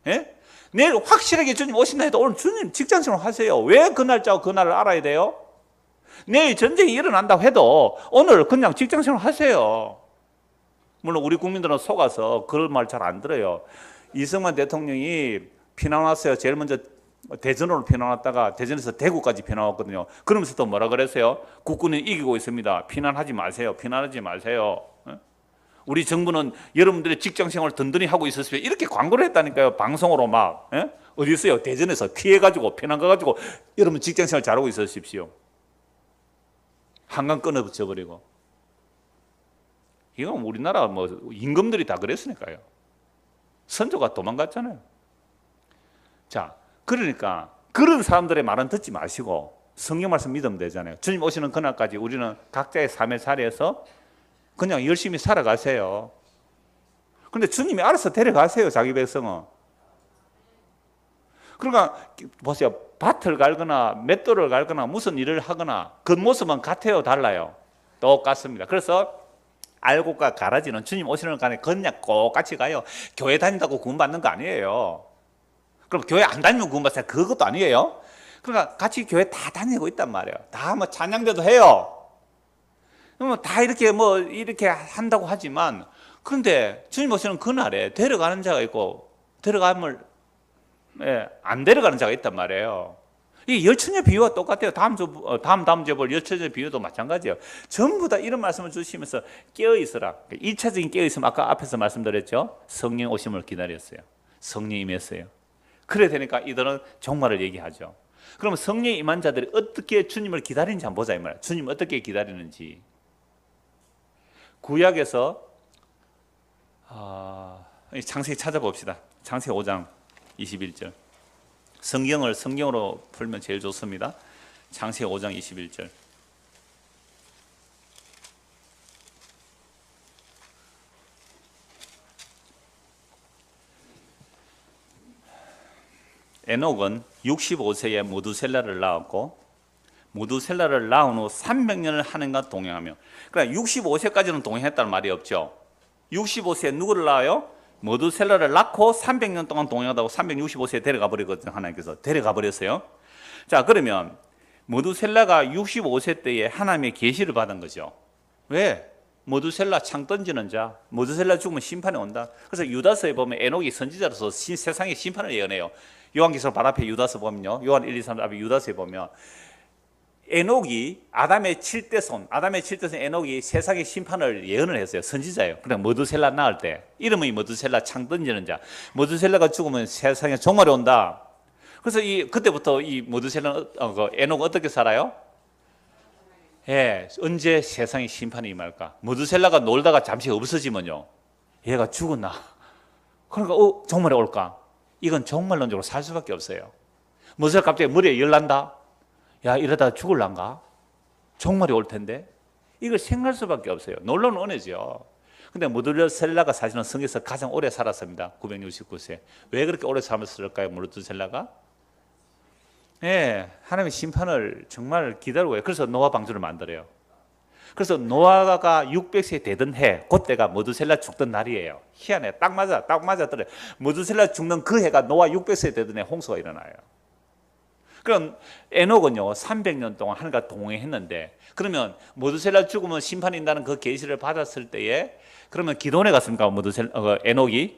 예? 내일 확실하게 주님 오신다 해도 오늘 주님 직장생활 하세요. 왜 그 날짜고 그 날을 알아야 돼요? 내일 전쟁이 일어난다고 해도 오늘 그냥 직장생활 하세요. 물론 우리 국민들은 속아서 그런 말 잘 안 들어요. 이승만 대통령이 피난 왔어요. 제일 먼저 대전으로 피난 왔다가 대전에서 대구까지 피난 왔거든요. 그러면서 또 뭐라 그랬어요? 국군이 이기고 있습니다. 피난하지 마세요. 피난하지 마세요. 우리 정부는 여러분들의 직장생활을 든든히 하고 있었어요. 이렇게 광고를 했다니까요. 방송으로 막. 어디 있어요? 대전에서 피해가지고 피난 가가지고 여러분 직장생활 잘하고 있으십시오. 한강 끊어져버리고. 이건 우리나라 뭐 임금들이 다 그랬으니까요. 선조가 도망갔잖아요. 자, 그러니까 그런 사람들의 말은 듣지 마시고 성경 말씀 믿으면 되잖아요. 주님 오시는 그날까지 우리는 각자의 삶의 자리에서 그냥 열심히 살아가세요. 그런데 주님이 알아서 데려가세요, 자기 백성은. 그러니까 보세요, 밭을 갈거나 맷돌을 갈거나 무슨 일을 하거나 겉모습은 같아요, 달라요? 똑같습니다. 그래서 알곡과 가라지는 주님 오시는 간에 그냥 똑같이 가요. 교회 다닌다고 구원받는 거 아니에요. 그럼 교회 안 다니면 구원받아요? 그것도 아니에요. 그러니까 같이 교회 다 다니고 있단 말이에요. 다 뭐 찬양대도 해요. 다 이렇게 뭐 이렇게 한다고 하지만, 그런데 주님 오시는 그날에 데려가는 자가 있고 데려가면 안 데려가는 자가 있단 말이에요. 이 열처녀 비유와 똑같아요. 다음 주에 볼 열처녀 비유도 마찬가지예요. 전부 다 이런 말씀을 주시면서 깨어있어라. 1차적인 깨어있음, 아까 앞에서 말씀드렸죠. 성령 오심을 기다렸어요. 성령 임했어요. 그래 되니까 이들은 종말을 얘기하죠. 그러면 성령 임한 자들이 어떻게 주님을 기다리는지 한번 보자 이 말이에요. 주님 어떻게 기다리는지. 구약에서 창세기 찾아봅시다. 창세기 5장 21절. 성경으로 풀면 제일 좋습니다. 창세기 5장 21절. 에녹은 65세에 무두셀라를 낳았고, 무두셀라를 낳은 후 300년을 하는가 동행하며, 그러니까 65세까지는 동행했다는 말이 없죠. 65세에 누구를 낳아요? 무두셀라를 낳고 300년 동안 동행하다고 365세에 데려가 버리거든요. 하나님께서 데려가 버렸어요. 자, 그러면 무두셀라가 65세 때에 하나님의 계시를 받은 거죠. 왜? 무두셀라 창 던지는 자, 무두셀라 죽으면 심판이 온다. 그래서 유다서에 보면 에녹이 선지자로서 세상의 심판을 예언해요. 요한계시록 바로 앞에 유다서 보면요, 요한 1, 2, 3 앞에 유다서에 보면 에녹이 아담의 7대손 에녹이 세상의 심판을 예언을 했어요. 선지자예요. 그냥 무두셀라 낳을 때 이름이 무두셀라 창 던지는 자. 무두셀라가 죽으면 세상에 종말이 온다. 그래서 그때부터 이 무두셀라 에녹은 어떻게 살아요? 언제 세상의 심판이 임할까? 무두셀라가 놀다가 잠시 없어지면요, 얘가 죽었나? 그러니까 종말이 올까? 이건 종말론적으로 살 수밖에 없어요. 무슨 갑자기 머리에 열 난다? 야, 이러다 죽을란가? 종말이 올 텐데? 이걸 생각할 수밖에 없어요. 놀라운 은혜죠. 근데 무두셀라가 사실은 성에서 가장 오래 살았습니다. 969세. 왜 그렇게 오래 살았을까요? 무두셀라가? 하나님의 심판을 정말 기다리고, 그래서 노아 방주를 만들어요. 그래서 노아가 600세 되던 해, 그때가 무두셀라 죽던 날이에요. 희한해. 딱 맞아들어요. 무두셀라 죽는 그 해가 노아 600세 되던 해 홍수가 일어나요. 그럼 에녹은요 300년 동안 하늘과 동행했는데, 그러면 무두셀라 죽으면 심판이 있다는 그 계시를 받았을 때에 그러면 기도원에 갔습니까? 에녹이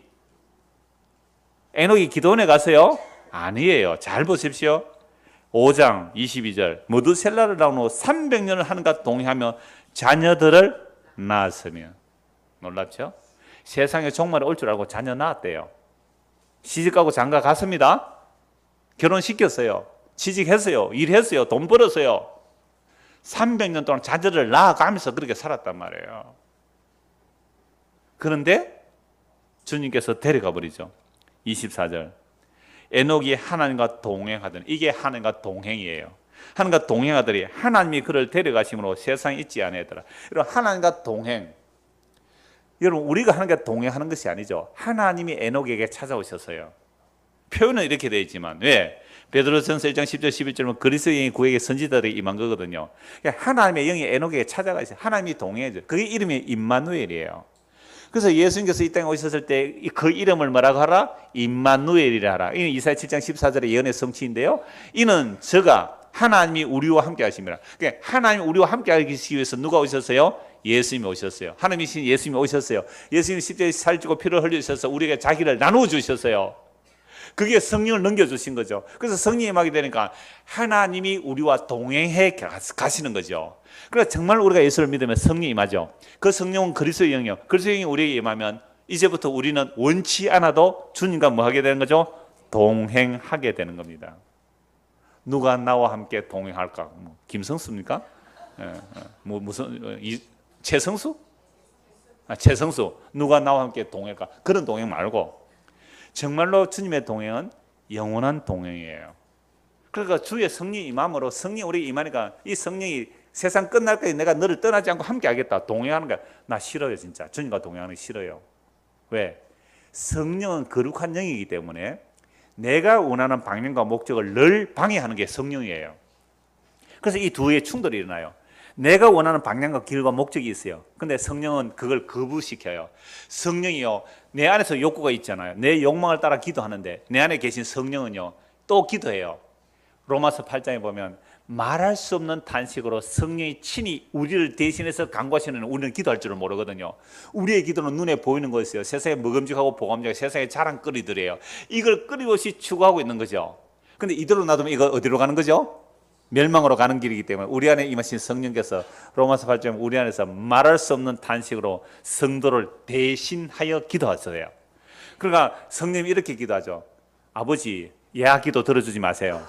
기도원에 갔어요? 아니에요. 잘 보십시오. 5장 22절. 무두셀라를 낳은 후 300년을 하늘과 동행하며 자녀들을 낳았으며. 놀랍죠? 세상에 종말이 올 줄 알고 자녀 낳았대요. 시집가고 장가 갔습니다. 결혼시켰어요. 취직했어요. 일했어요. 돈 벌었어요. 300년 동안 자녀를 낳아가면서 그렇게 살았단 말이에요. 그런데 주님께서 데려가 버리죠. 24절. 에녹이 하나님과 동행하더니, 이게 하나님과 동행이에요. 하나님과 동행하더니 하나님이 그를 데려가심으로 세상에 있지 아니하더라. 여러분, 하나님과 동행, 여러분 우리가 하나님과 동행하는 것이 아니죠. 하나님이 에녹에게 찾아오셨어요. 표현은 이렇게 되어 있지만, 왜? 베드로전서 1장 10절 11절은 그리스도의 영이 그에게 선지자들이 임한 거거든요. 그러니까 하나님의 영이 에녹에게 찾아가 있어요. 하나님이 동행해줘요. 그게 이름이 임마누엘이에요. 그래서 예수님께서 이 땅에 오셨을 때 그 이름을 뭐라고 하라? 임마누엘이라 하라. 이는 이사야 7장 14절의 예언의 성취인데요. 이는 저가 하나님이 우리와 함께 하십니다. 그러니까 하나님이 우리와 함께 하시기 위해서 누가 오셨어요? 예수님이 오셨어요. 하나님이신 예수님이 오셨어요. 예수님이 십자가에 살찌고 피를 흘리셔서 우리에게 자기를 나누어 주셨어요. 그게 성령을 넘겨주신 거죠. 그래서 성령이 임하게 되니까 하나님이 우리와 동행해 가시는 거죠. 그러니까 정말 우리가 예수를 믿으면 성령이 임하죠. 그 성령은 그리스도의 영이요. 그리스도의 영이 우리에게 임하면 이제부터 우리는 원치 않아도 주님과 뭐 하게 되는 거죠? 동행하게 되는 겁니다. 누가 나와 함께 동행할까? 김성수입니까? 최성수? 최성수. 누가 나와 함께 동행할까? 그런 동행 말고 정말로 주님의 동행은 영원한 동행이에요. 그러니까 주의 성령이 임함으로 성령이 우리에게 임하니까 이 성령이 세상 끝날까지 내가 너를 떠나지 않고 함께 하겠다. 동행하는 거야. 나 싫어요, 진짜. 주님과 동행하는 거 싫어요. 왜? 성령은 거룩한 영이기 때문에 내가 원하는 방향과 목적을 늘 방해하는 게 성령이에요. 그래서 이 두 개의 충돌이 일어나요. 내가 원하는 방향과 길과 목적이 있어요. 근데 성령은 그걸 거부시켜요. 성령이요, 내 안에서 욕구가 있잖아요. 내 욕망을 따라 기도하는데 내 안에 계신 성령은요 또 기도해요. 로마서 8장에 보면 말할 수 없는 탄식으로 성령이 친히 우리를 대신해서 간구하시는 우리는 기도할 줄을 모르거든요. 우리의 기도는 눈에 보이는 것이요, 세상에 먹음직하고 보감직하고 세상에 자랑거리들이에요. 이걸 끊임없이 추구하고 있는 거죠. 근데 이대로 놔두면 이거 어디로 가는 거죠? 멸망으로 가는 길이기 때문에 우리 안에 임하신 성령께서 로마서 8장 우리 안에서 말할 수 없는 탄식으로 성도를 대신하여 기도하세요. 그러니까 성령이 이렇게 기도하죠. 아버지, 야하 기도 들어주지 마세요.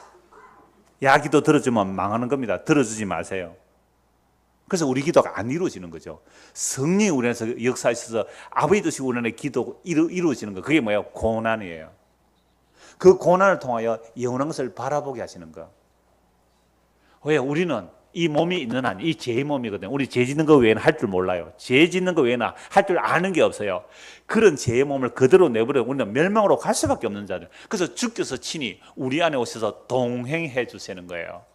야하 기도 들어주면 망하는 겁니다. 들어주지 마세요. 그래서 우리 기도가 안 이루어지는 거죠. 성령이 우리 안에서 역사하셔서 아버지 뜻이 우리 안에 기도 이루어지는 거. 그게 뭐예요? 고난이에요. 그 고난을 통하여 영원한 것을 바라보게 하시는 거. 왜? 우리는 이 몸이 있는 한, 이 죄의 몸이거든요. 우리 죄 짓는 거 외에는 할 줄 몰라요. 죄 짓는 거 외에는 할 줄 아는 게 없어요. 그런 죄의 몸을 그대로 내버려 우리는 멸망으로 갈 수밖에 없는 자들. 그래서 주께서 친히 우리 안에 오셔서 동행해 주시는 거예요.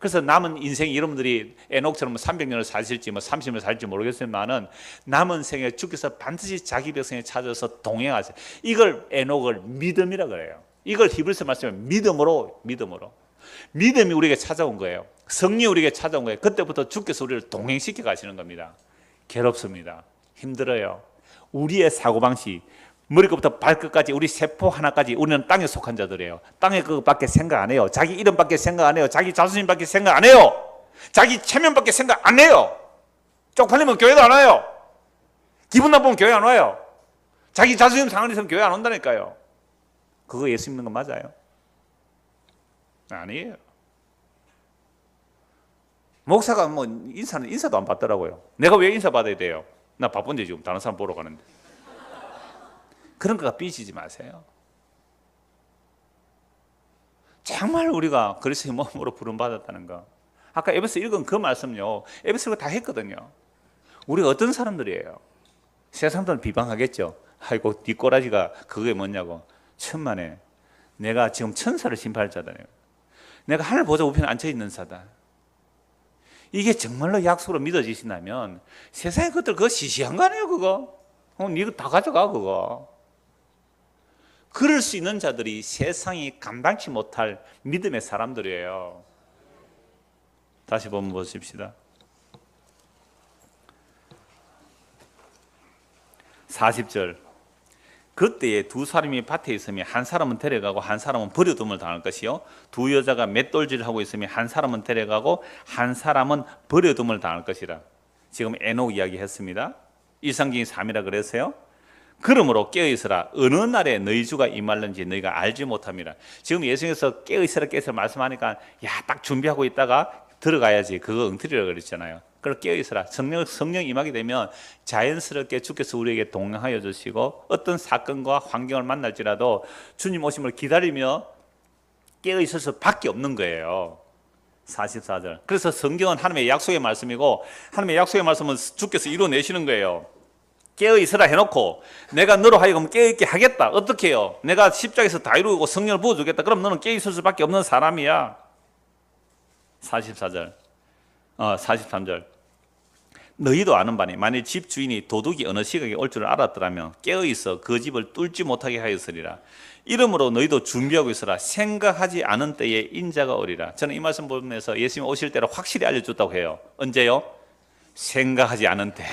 그래서 남은 인생이 여러분들이 에녹처럼 300년을 사실지 30년을 살지 모르겠지만은 남은 생에 주께서 반드시 자기 백성에 찾아서 동행하세요. 이걸 에녹을 믿음이라 그래요. 이걸 히브리서 말씀에 믿음으로. 믿음이 우리에게 찾아온 거예요. 성령이 우리에게 찾아온 거예요. 그때부터 주께서 우리를 동행시켜 가시는 겁니다. 괴롭습니다. 힘들어요. 우리의 사고방식, 머리끝부터 발끝까지 우리 세포 하나까지 우리는 땅에 속한 자들이에요. 땅에 그것밖에 생각 안 해요. 자기 이름밖에 생각 안 해요. 자기 자존심밖에 생각 안 해요. 자기 체면밖에 생각 안 해요. 쪽팔리면 교회도 안 와요. 기분 나쁘면 교회 안 와요. 자기 자존심 상한 있으면 교회 안 온다니까요. 그거 예수 믿는 거 맞아요? 아니에요. 목사가 뭐 인사도 안 받더라고요. 내가 왜 인사 받아야 돼요? 나 바쁜데 지금 다른 사람 보러 가는데. 그런 거가 삐지지 마세요. 정말 우리가 그리스도의 몸으로 부름받았다는 거. 아까 에베소 읽은 그 말씀요, 에베소가 다 했거든요. 우리가 어떤 사람들이에요? 세상들은 비방하겠죠. 아이고 뒷꼬라지가 그게 뭐냐고. 천만에 내가 지금 천사를 심판할 자다네요. 내가 하늘 보좌 우편에 앉아있는 자다. 이게 정말로 약속으로 믿어지신다면 세상의 것들 그거 시시한 거 아니에요 그거? 이거 다 가져가 그거. 그럴 수 있는 자들이 세상이 감당치 못할 믿음의 사람들이에요. 다시 한번 보십시다. 40절. 그때에 두 사람이 밭에 있으면 한 사람은 데려가고 한 사람은 버려둠을 당할 것이요, 두 여자가 맷돌질을 하고 있으면 한 사람은 데려가고 한 사람은 버려둠을 당할 것이라. 지금 에녹 이야기 했습니다. 일상적인 삶이라 그랬어요. 그러므로 깨어있으라. 어느 날에 너희 주가 임할는지 너희가 알지 못함이라. 지금 예수님께서 깨어있으라 말씀하니까 딱 준비하고 있다가 들어가야지, 그거 엉터리라고 그랬잖아요. 그걸 깨어있으라. 성령 임하게 되면 자연스럽게 주께서 우리에게 동행하여 주시고 어떤 사건과 환경을 만날지라도 주님 오심을 기다리며 깨어있을 수밖에 없는 거예요. 44절. 그래서 성경은 하나님의 약속의 말씀이고 하나님의 약속의 말씀은 주께서 이루어내시는 거예요. 깨어있으라 해놓고 내가 너로 하여금 깨어있게 하겠다. 어떻게 해요? 내가 십자가에서 다 이루고 성령을 부어주겠다. 그럼 너는 깨어있을 수밖에 없는 사람이야. 44절. 43절. 너희도 아는 바니 만일 집 주인이 도둑이 어느 시각에 올 줄 알았더라면 깨어있어 그 집을 뚫지 못하게 하였으리라. 이러므로 너희도 준비하고 있으라. 생각하지 않은 때에 인자가 오리라. 저는 이 말씀 보면서 예수님 오실 때를 확실히 알려줬다고 해요. 언제요? 생각하지 않은 때.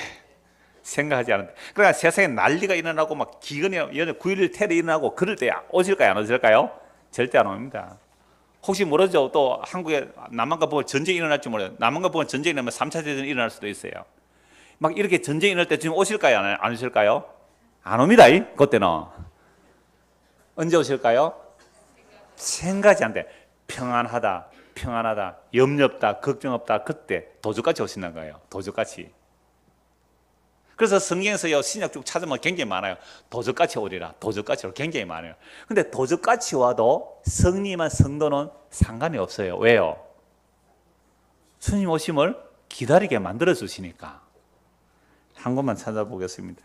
생각하지 않은 때. 그러니까 세상에 난리가 일어나고 막 기근이 9.11 테러 일어나고 그럴 때 오실까요? 안 오실까요? 절대 안 옵니다. 혹시 모르죠. 또 한국에 남한과 북한 전쟁이 일어날지 몰라요. 남한과 북한 전쟁이 일어나면 3차 대전이 일어날 수도 있어요. 막 이렇게 전쟁이 일어날 때 지금 오실까요? 안 오실까요? 안 옵니다. 그때는. 언제 오실까요? 생각하지 않는 때. 평안하다, 염려 없다, 걱정 없다. 그때 도적같이 오신다는 거예요. 도적같이. 그래서 성경에서요, 신약 쭉 찾으면 굉장히 많아요. 도적같이 오리라, 도적같이 오리라, 굉장히 많아요. 근데 도적같이 와도 성님한 성도는 상관이 없어요. 왜요? 주님 오심을 기다리게 만들어 주시니까. 한 곳만 찾아보겠습니다.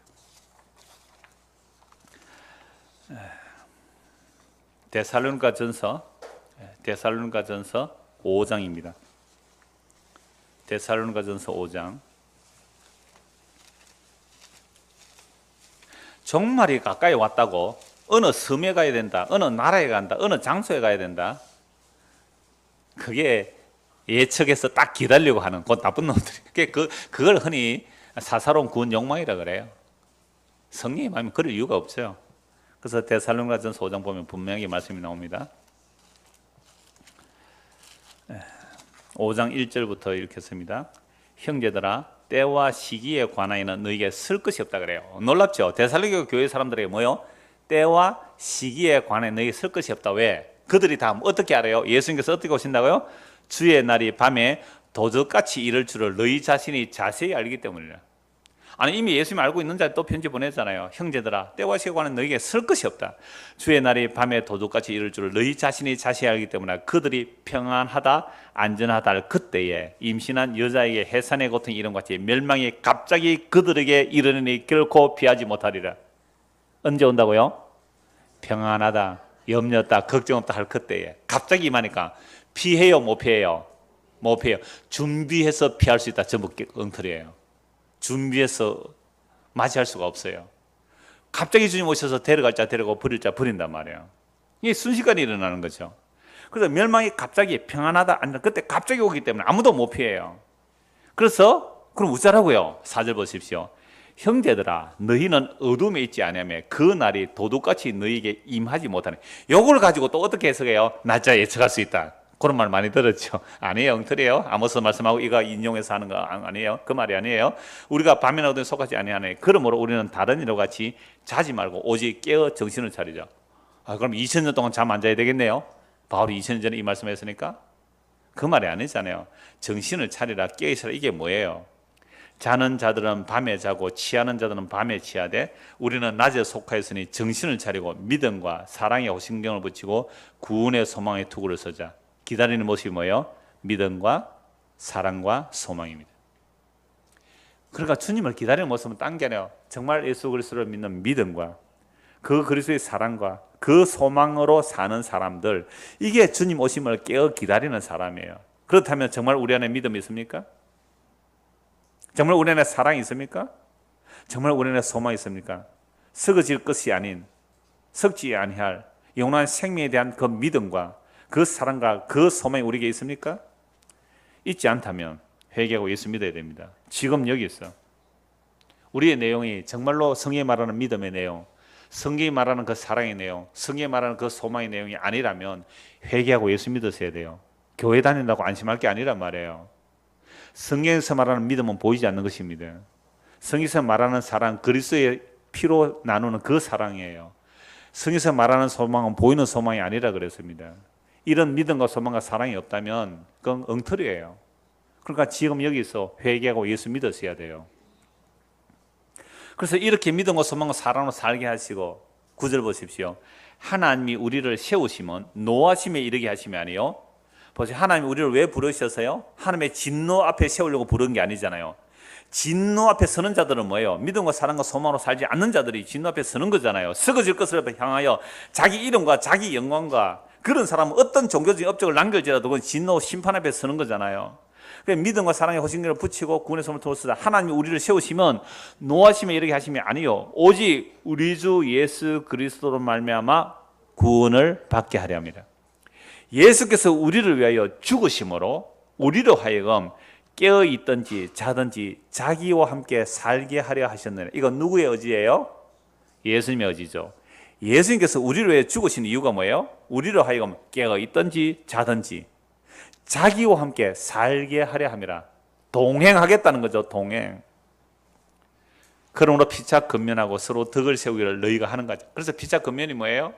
데살로니가 전서 5장입니다. 데살로니가 전서 5장. 종말이 가까이 왔다고 어느 섬에 가야 된다, 어느 나라에 간다, 어느 장소에 가야 된다, 그게 예측해서 딱 기다리려고 하는 그 나쁜 놈들이. 그걸 흔히 사사로운 구원 욕망이라 그래요. 성령이 마음에 그럴 이유가 없어요. 그래서 데살로니가전서 5장 보면 분명히 말씀이 나옵니다. 5장 1절부터 이렇게 씁니다. 형제들아, 때와 시기에 관하여는 너희에게 쓸 것이 없다 그래요. 놀랍죠? 데살로니가 교회 사람들에게 뭐요? 때와 시기에 관해 너희에게 쓸 것이 없다. 왜? 그들이 다 어떻게 알아요? 예수님께서 어떻게 오신다고요? 주의 날이 밤에 도적같이 이를 줄을 너희 자신이 자세히 알기 때문이라. 아니, 이미 예수님 알고 있는 자에 또 편지 보내잖아요. 형제들아, 때와 시기에 관해 너희에게 쓸 것이 없다. 주의 날이 밤에 도둑같이 이를 줄을 너희 자신이 자세히 알기 때문에 그들이 평안하다 안전하다 할 그때에 임신한 여자에게 해산의 고통이 이런 같이 멸망이 갑자기 그들에게 이르니 결코 피하지 못하리라. 언제 온다고요? 평안하다, 염려 없다, 걱정 없다 할 그때에 갑자기 임하니까 피해요, 못 피해요? 못 피해요. 준비해서 피할 수 있다. 전부 엉터리예요. 준비해서 맞이할 수가 없어요. 갑자기 주님 오셔서 데려갈 자 데려가고 버릴 자 버린단 말이에요. 이게 순식간에 일어나는 거죠. 그래서 멸망이 갑자기 평안하다 아니다 그때 갑자기 오기 때문에 아무도 못 피해요. 그래서 그럼 어쩌라고요? 4절 보십시오. 형제들아, 너희는 어둠에 있지 아니하며 그 날이 도둑같이 너희에게 임하지 못하네. 요걸 가지고 또 어떻게 해석해요? 날짜 예측할 수 있다. 그런 말 많이 들었죠. 아니에요, 엉터리예요. 아모스 말씀하고 이거 인용해서 하는 거 아니에요. 그 말이 아니에요. 우리가 밤이나 어둠에 속하지 아니하네. 그러므로 우리는 다른 이와 같이 자지 말고 오직 깨어 정신을 차리자. 그럼 2000년 동안 잠 안 자야 되겠네요. 바울이 2000년 전에 이 말씀했으니까 그 말이 아니잖아요. 정신을 차리라, 깨어 있으라. 이게 뭐예요? 자는 자들은 밤에 자고 취하는 자들은 밤에 취하되 우리는 낮에 속하였으니 정신을 차리고 믿음과 사랑에 호신경을 붙이고 구원의 소망의 투구를 서자. 기다리는 모습이 뭐예요? 믿음과 사랑과 소망입니다. 그러니까 주님을 기다리는 모습은 딴 게 아니에요. 정말 예수 그리스도를 믿는 믿음과 그 그리스도의 사랑과 그 소망으로 사는 사람들, 이게 주님 오심을 깨어 기다리는 사람이에요. 그렇다면 정말 우리 안에 믿음이 있습니까? 정말 우리 안에 사랑이 있습니까? 정말 우리 안에 소망이 있습니까? 썩어질 것이 아닌 썩지 아니할 영원한 생명에 대한 그 믿음과 그 사랑과 그 소망이 우리에게 있습니까? 있지 않다면 회개하고 예수 믿어야 됩니다. 지금 여기 있어. 우리의 내용이 정말로 성경이 말하는 믿음의 내용, 성경이 말하는 그 사랑의 내용, 성경이 말하는 그 소망의 내용이 아니라면 회개하고 예수 믿으셔야 돼요. 교회 다닌다고 안심할 게 아니란 말이에요. 성경에서 말하는 믿음은 보이지 않는 것입니다. 성경에서 말하는 사랑, 그리스도의 피로 나누는 그 사랑이에요. 성경에서 말하는 소망은 보이는 소망이 아니라 그랬습니다. 이런 믿음과 소망과 사랑이 없다면 그건 엉터리예요. 그러니까 지금 여기서 회개하고 예수 믿으셔야 돼요. 그래서 이렇게 믿음과 소망과 사랑으로 살게 하시고 9절 보십시오. 하나님이 우리를 세우시면 노하심에 이르게 하심이 아니요. 보세요. 하나님이 우리를 왜 부르셨어요? 하나님의 진노 앞에 세우려고 부른 게 아니잖아요. 진노 앞에 서는 자들은 뭐예요? 믿음과 사랑과 소망으로 살지 않는 자들이 진노 앞에 서는 거잖아요. 썩어질 것을 향하여 자기 이름과 자기 영광과 그런 사람은 어떤 종교적인 업적을 남길지라도 그건 진노 심판 앞에 서는 거잖아요. 그래서 믿음과 사랑의 호신경을 붙이고 구원의 소망을 통해서 하나님이 우리를 세우시면 노하심에 이르게 하심이 아니요 오직 우리 주 예수 그리스도로 말미암아 구원을 받게 하려 합니다. 예수께서 우리를 위하여 죽으심으로 우리로 하여금 깨어 있든지 자든지 자기와 함께 살게 하려 하셨느니라. 이건 누구의 의지예요? 예수님의 의지죠. 예수님께서 우리를 위해 죽으신 이유가 뭐예요? 우리로 하여금 깨어 있든지 자든지 자기와 함께 살게 하려 함이라. 동행하겠다는 거죠. 동행. 그러므로 피차 근면하고 서로 덕을 세우기를 너희가 하는 거죠. 그래서 피차 근면이 뭐예요?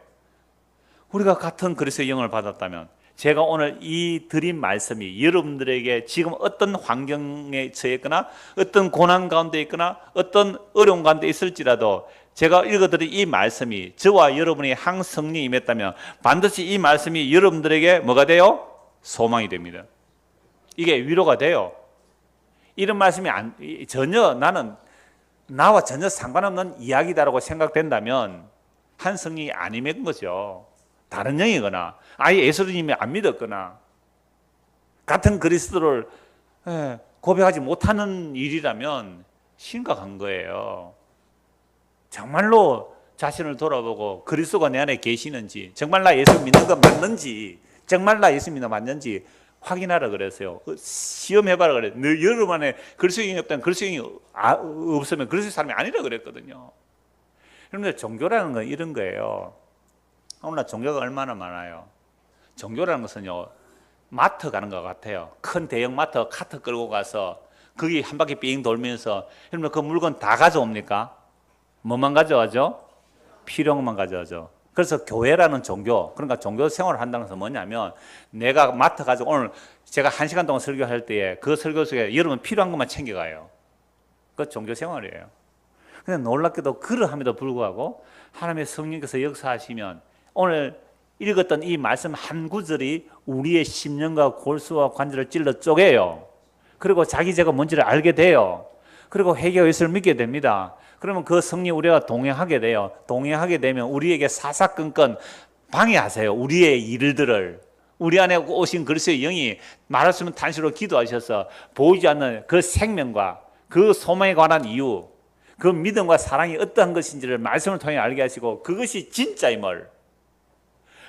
우리가 같은 그리스도의 영을 받았다면 제가 오늘 이 드린 말씀이 여러분들에게 지금 어떤 환경에 처했거나 어떤 고난 가운데 있거나 어떤 어려운 가운데 있을지라도 제가 읽어드린 이 말씀이 저와 여러분이 항성리 임했다면 반드시 이 말씀이 여러분들에게 뭐가 돼요? 소망이 됩니다. 이게 위로가 돼요. 이런 말씀이 전혀 나는 나와 전혀 상관없는 이야기다라고 생각된다면 한 성령이 안 임한 거죠. 다른 영이거나 아예 예수님이 안 믿었거나 같은 그리스도를 고백하지 못하는 일이라면 심각한 거예요. 정말로 자신을 돌아보고 그리스도가 내 안에 계시는지, 정말 나 예수 믿는 거 맞는지, 정말 나 예수 믿는 거 맞는지 확인하라 그랬어요. 시험해봐라 그랬어요. 너 여름 안에 글수형이 없다면 글수형이 없으면 글수 사람이 아니라 그랬거든요. 그런데 종교라는 건 이런 거예요. 오늘날 종교가 얼마나 많아요. 종교라는 것은요, 마트 가는 것 같아요. 큰 대형 마트 카트 끌고 가서 거기 한 바퀴 삥 돌면서, 그러면 그 물건 다 가져옵니까? 뭐만 가져가죠? 필요한 것만 가져가죠. 그래서 교회라는 종교, 그러니까 종교 생활을 한다는 것은 뭐냐면, 내가 마트 가지고 오늘 제가 1시간 동안 설교할 때에 그 설교 속에 여러분 필요한 것만 챙겨가요. 그거 종교 생활이에요. 근데 놀랍게도 그러함에도 불구하고 하나님의 성령께서 역사하시면 오늘 읽었던 이 말씀 한 구절이 우리의 심령과 골수와 관절을 찔러 쪼개요. 그리고 자기 죄가 뭔지를 알게 돼요. 그리고 회개와 예수를 믿게 됩니다. 그러면 그 성령 우리가 동행하게 돼요. 동행하게 되면 우리에게 사사건건 방해하세요. 우리의 일들을. 우리 안에 오신 그리스도의 영이 말할 수 없는 탄식으로 기도하셔서 보이지 않는 그 생명과 그 소망에 관한 이유, 그 믿음과 사랑이 어떠한 것인지를 말씀을 통해 알게 하시고, 그것이 진짜임을,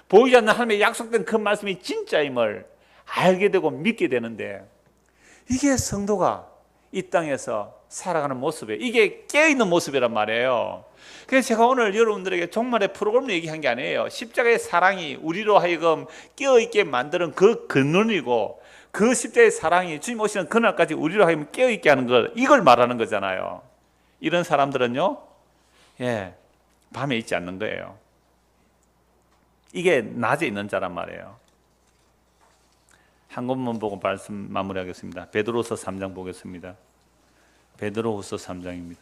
보이지 않는 하나님의 약속된 그 말씀이 진짜임을 알게 되고 믿게 되는데, 이게 성도가 이 땅에서 살아가는 모습이에요. 이게 깨어있는 모습이란 말이에요. 그래서 제가 오늘 여러분들에게 종말의 프로그램을 얘기한 게 아니에요. 십자가의 사랑이 우리로 하여금 깨어있게 만드는 그 근원이고, 그 십자가의 사랑이 주님 오시는 그날까지 우리로 하여금 깨어있게 하는 것, 이걸 말하는 거잖아요. 이런 사람들은요, 밤에 있지 않는 거예요. 이게 낮에 있는 자란 말이에요. 한 권만 보고 말씀 마무리하겠습니다. 베드로후서 3장 보겠습니다. 베드로후서 3장입니다.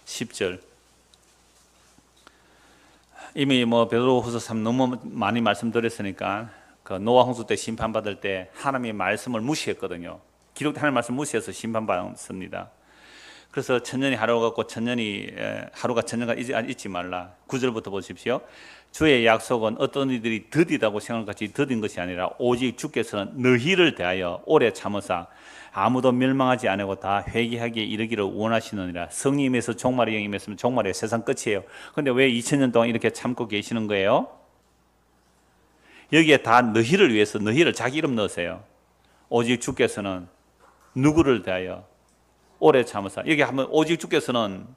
10절. 이미 베드로후서 3 너무 많이 말씀드렸으니까, 그 노아 홍수 때 심판받을 때 하나님의 말씀을 무시했거든요. 기록된 하나님의 말씀 무시해서 심판받습니다. 그래서 천년이 하루 같고 하루가 천년과 잊지 말라. 9절부터 보십시오. 주의 약속은 어떤 이들이 더디다고 생각같이 더딘 것이 아니라 오직 주께서는 너희를 대하여 오래 참으사 아무도 멸망하지 않고 다 회개하기에 이르기를 원하시느니라. 성령님에서 종말의 영이 임했으면 종말의 세상 끝이에요. 그런데 왜 2000년 동안 이렇게 참고 계시는 거예요? 여기에 다 너희를 위해서, 너희를 자기 이름 넣으세요. 오직 주께서는 누구를 대하여 오래 참으사. 여기 한번 오직 주께서는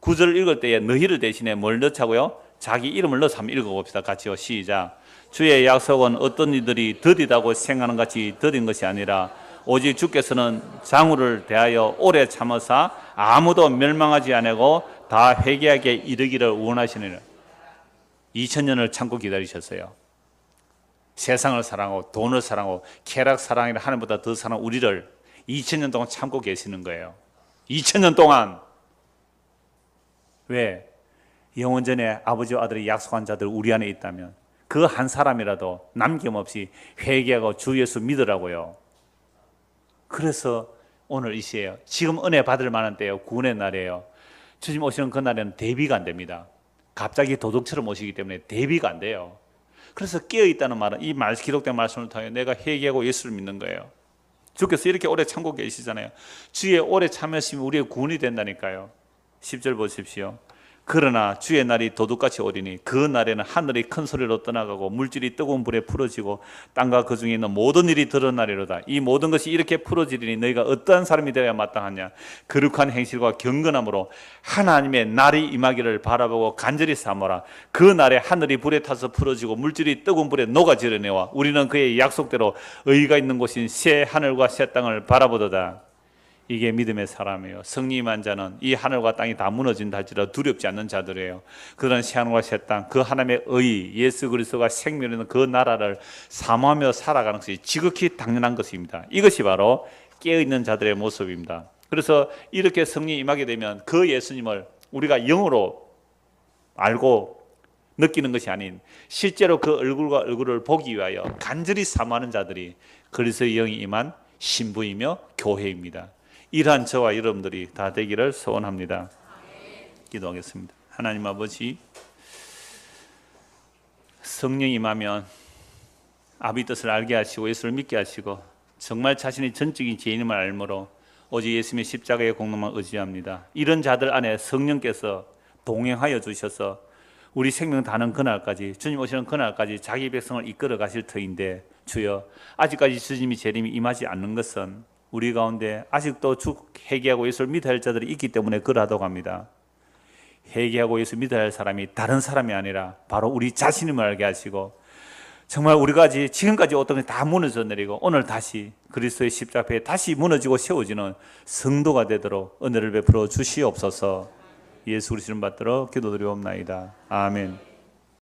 9절을 읽을 때에 너희를 대신에 뭘 넣자고요? 자기 이름을 넣어서 한번 읽어봅시다. 같이요. 시작. 주의 약속은 어떤 이들이 더디다고 생각하는 같이 더딘 것이 아니라 오직 주께서는 장우를 대하여 오래 참으사 아무도 멸망하지 않고 다 회개하게 이르기를 원하시느니라. 2000년을 참고 기다리셨어요. 세상을 사랑하고 돈을 사랑하고 쾌락 사랑이라 하나님보다 더 사랑하는 우리를 2000년 동안 참고 계시는 거예요. 2000년 동안. 왜? 영원전에 아버지와 아들이 약속한 자들 우리 안에 있다면 그 한 사람이라도 남김없이 회개하고 주 예수 믿으라고요. 그래서 오늘 이 시에요. 지금 은혜 받을 만한 때예요. 구원의 날이에요. 주님 오시는 그 날에는 대비가 안 됩니다. 갑자기 도둑처럼 오시기 때문에 대비가 안 돼요. 그래서 깨어있다는 말은 이 기록된 말씀을 통해 내가 회개하고 예수를 믿는 거예요. 주께서 이렇게 오래 참고 계시잖아요. 주의 오래 참으심이 우리의 구원이 된다니까요. 10절 보십시오. 그러나 주의 날이 도둑같이 오리니 그 날에는 하늘이 큰 소리로 떠나가고 물질이 뜨거운 불에 풀어지고 땅과 그 중에 있는 모든 일이 드러나리로다. 이 모든 것이 이렇게 풀어지리니 너희가 어떠한 사람이 되어야 마땅하냐. 거룩한 행실과 경건함으로 하나님의 날이 임하기를 바라보고 간절히 사모라. 그 날에 하늘이 불에 타서 풀어지고 물질이 뜨거운 불에 녹아지려내와 우리는 그의 약속대로 의가 있는 곳인 새 하늘과 새 땅을 바라보도다. 이게 믿음의 사람이에요. 성령님한 자는 이 하늘과 땅이 다 무너진다 할지라도 두렵지 않는 자들이에요. 그런 새 하늘과 새 땅, 그 하나님의 의, 예수 그리스도가 생명이 있는 그 나라를 사모하며 살아가는 것이 지극히 당연한 것입니다. 이것이 바로 깨어있는 자들의 모습입니다. 그래서 이렇게 성령이 임하게 되면 그 예수님을 우리가 영으로 알고 느끼는 것이 아닌 실제로 그 얼굴과 얼굴을 보기 위하여 간절히 사모하는 자들이 그리스도의 영이 임한 신부이며 교회입니다. 이러한 저와 여러분들이 다 되기를 소원합니다. 기도하겠습니다. 하나님 아버지, 성령 임하면 아버지 뜻을 알게 하시고 예수를 믿게 하시고 정말 자신의 전적인 죄인임을 알므로 오직 예수님의 십자가의 공로만 의지합니다. 이런 자들 안에 성령께서 동행하여 주셔서 우리 생명 다는 그날까지, 주님 오시는 그날까지 자기 백성을 이끌어 가실 터인데, 주여, 아직까지 주님이 재림이 임하지 않는 것은 우리 가운데 아직도 회개하고 예수를 믿어야 할 자들이 있기 때문에 그러하다고 합니다. 회개하고 예수 믿어야 할 사람이 다른 사람이 아니라 바로 우리 자신임을 알게 하시고, 정말 우리가 지금까지 어떤 게 다 무너져 내리고 오늘 다시 그리스도의 십자가에 다시 무너지고 세워지는 성도가 되도록 은혜를 베풀어 주시옵소서. 예수 그리스도 받들어 기도드리옵나이다. 아멘.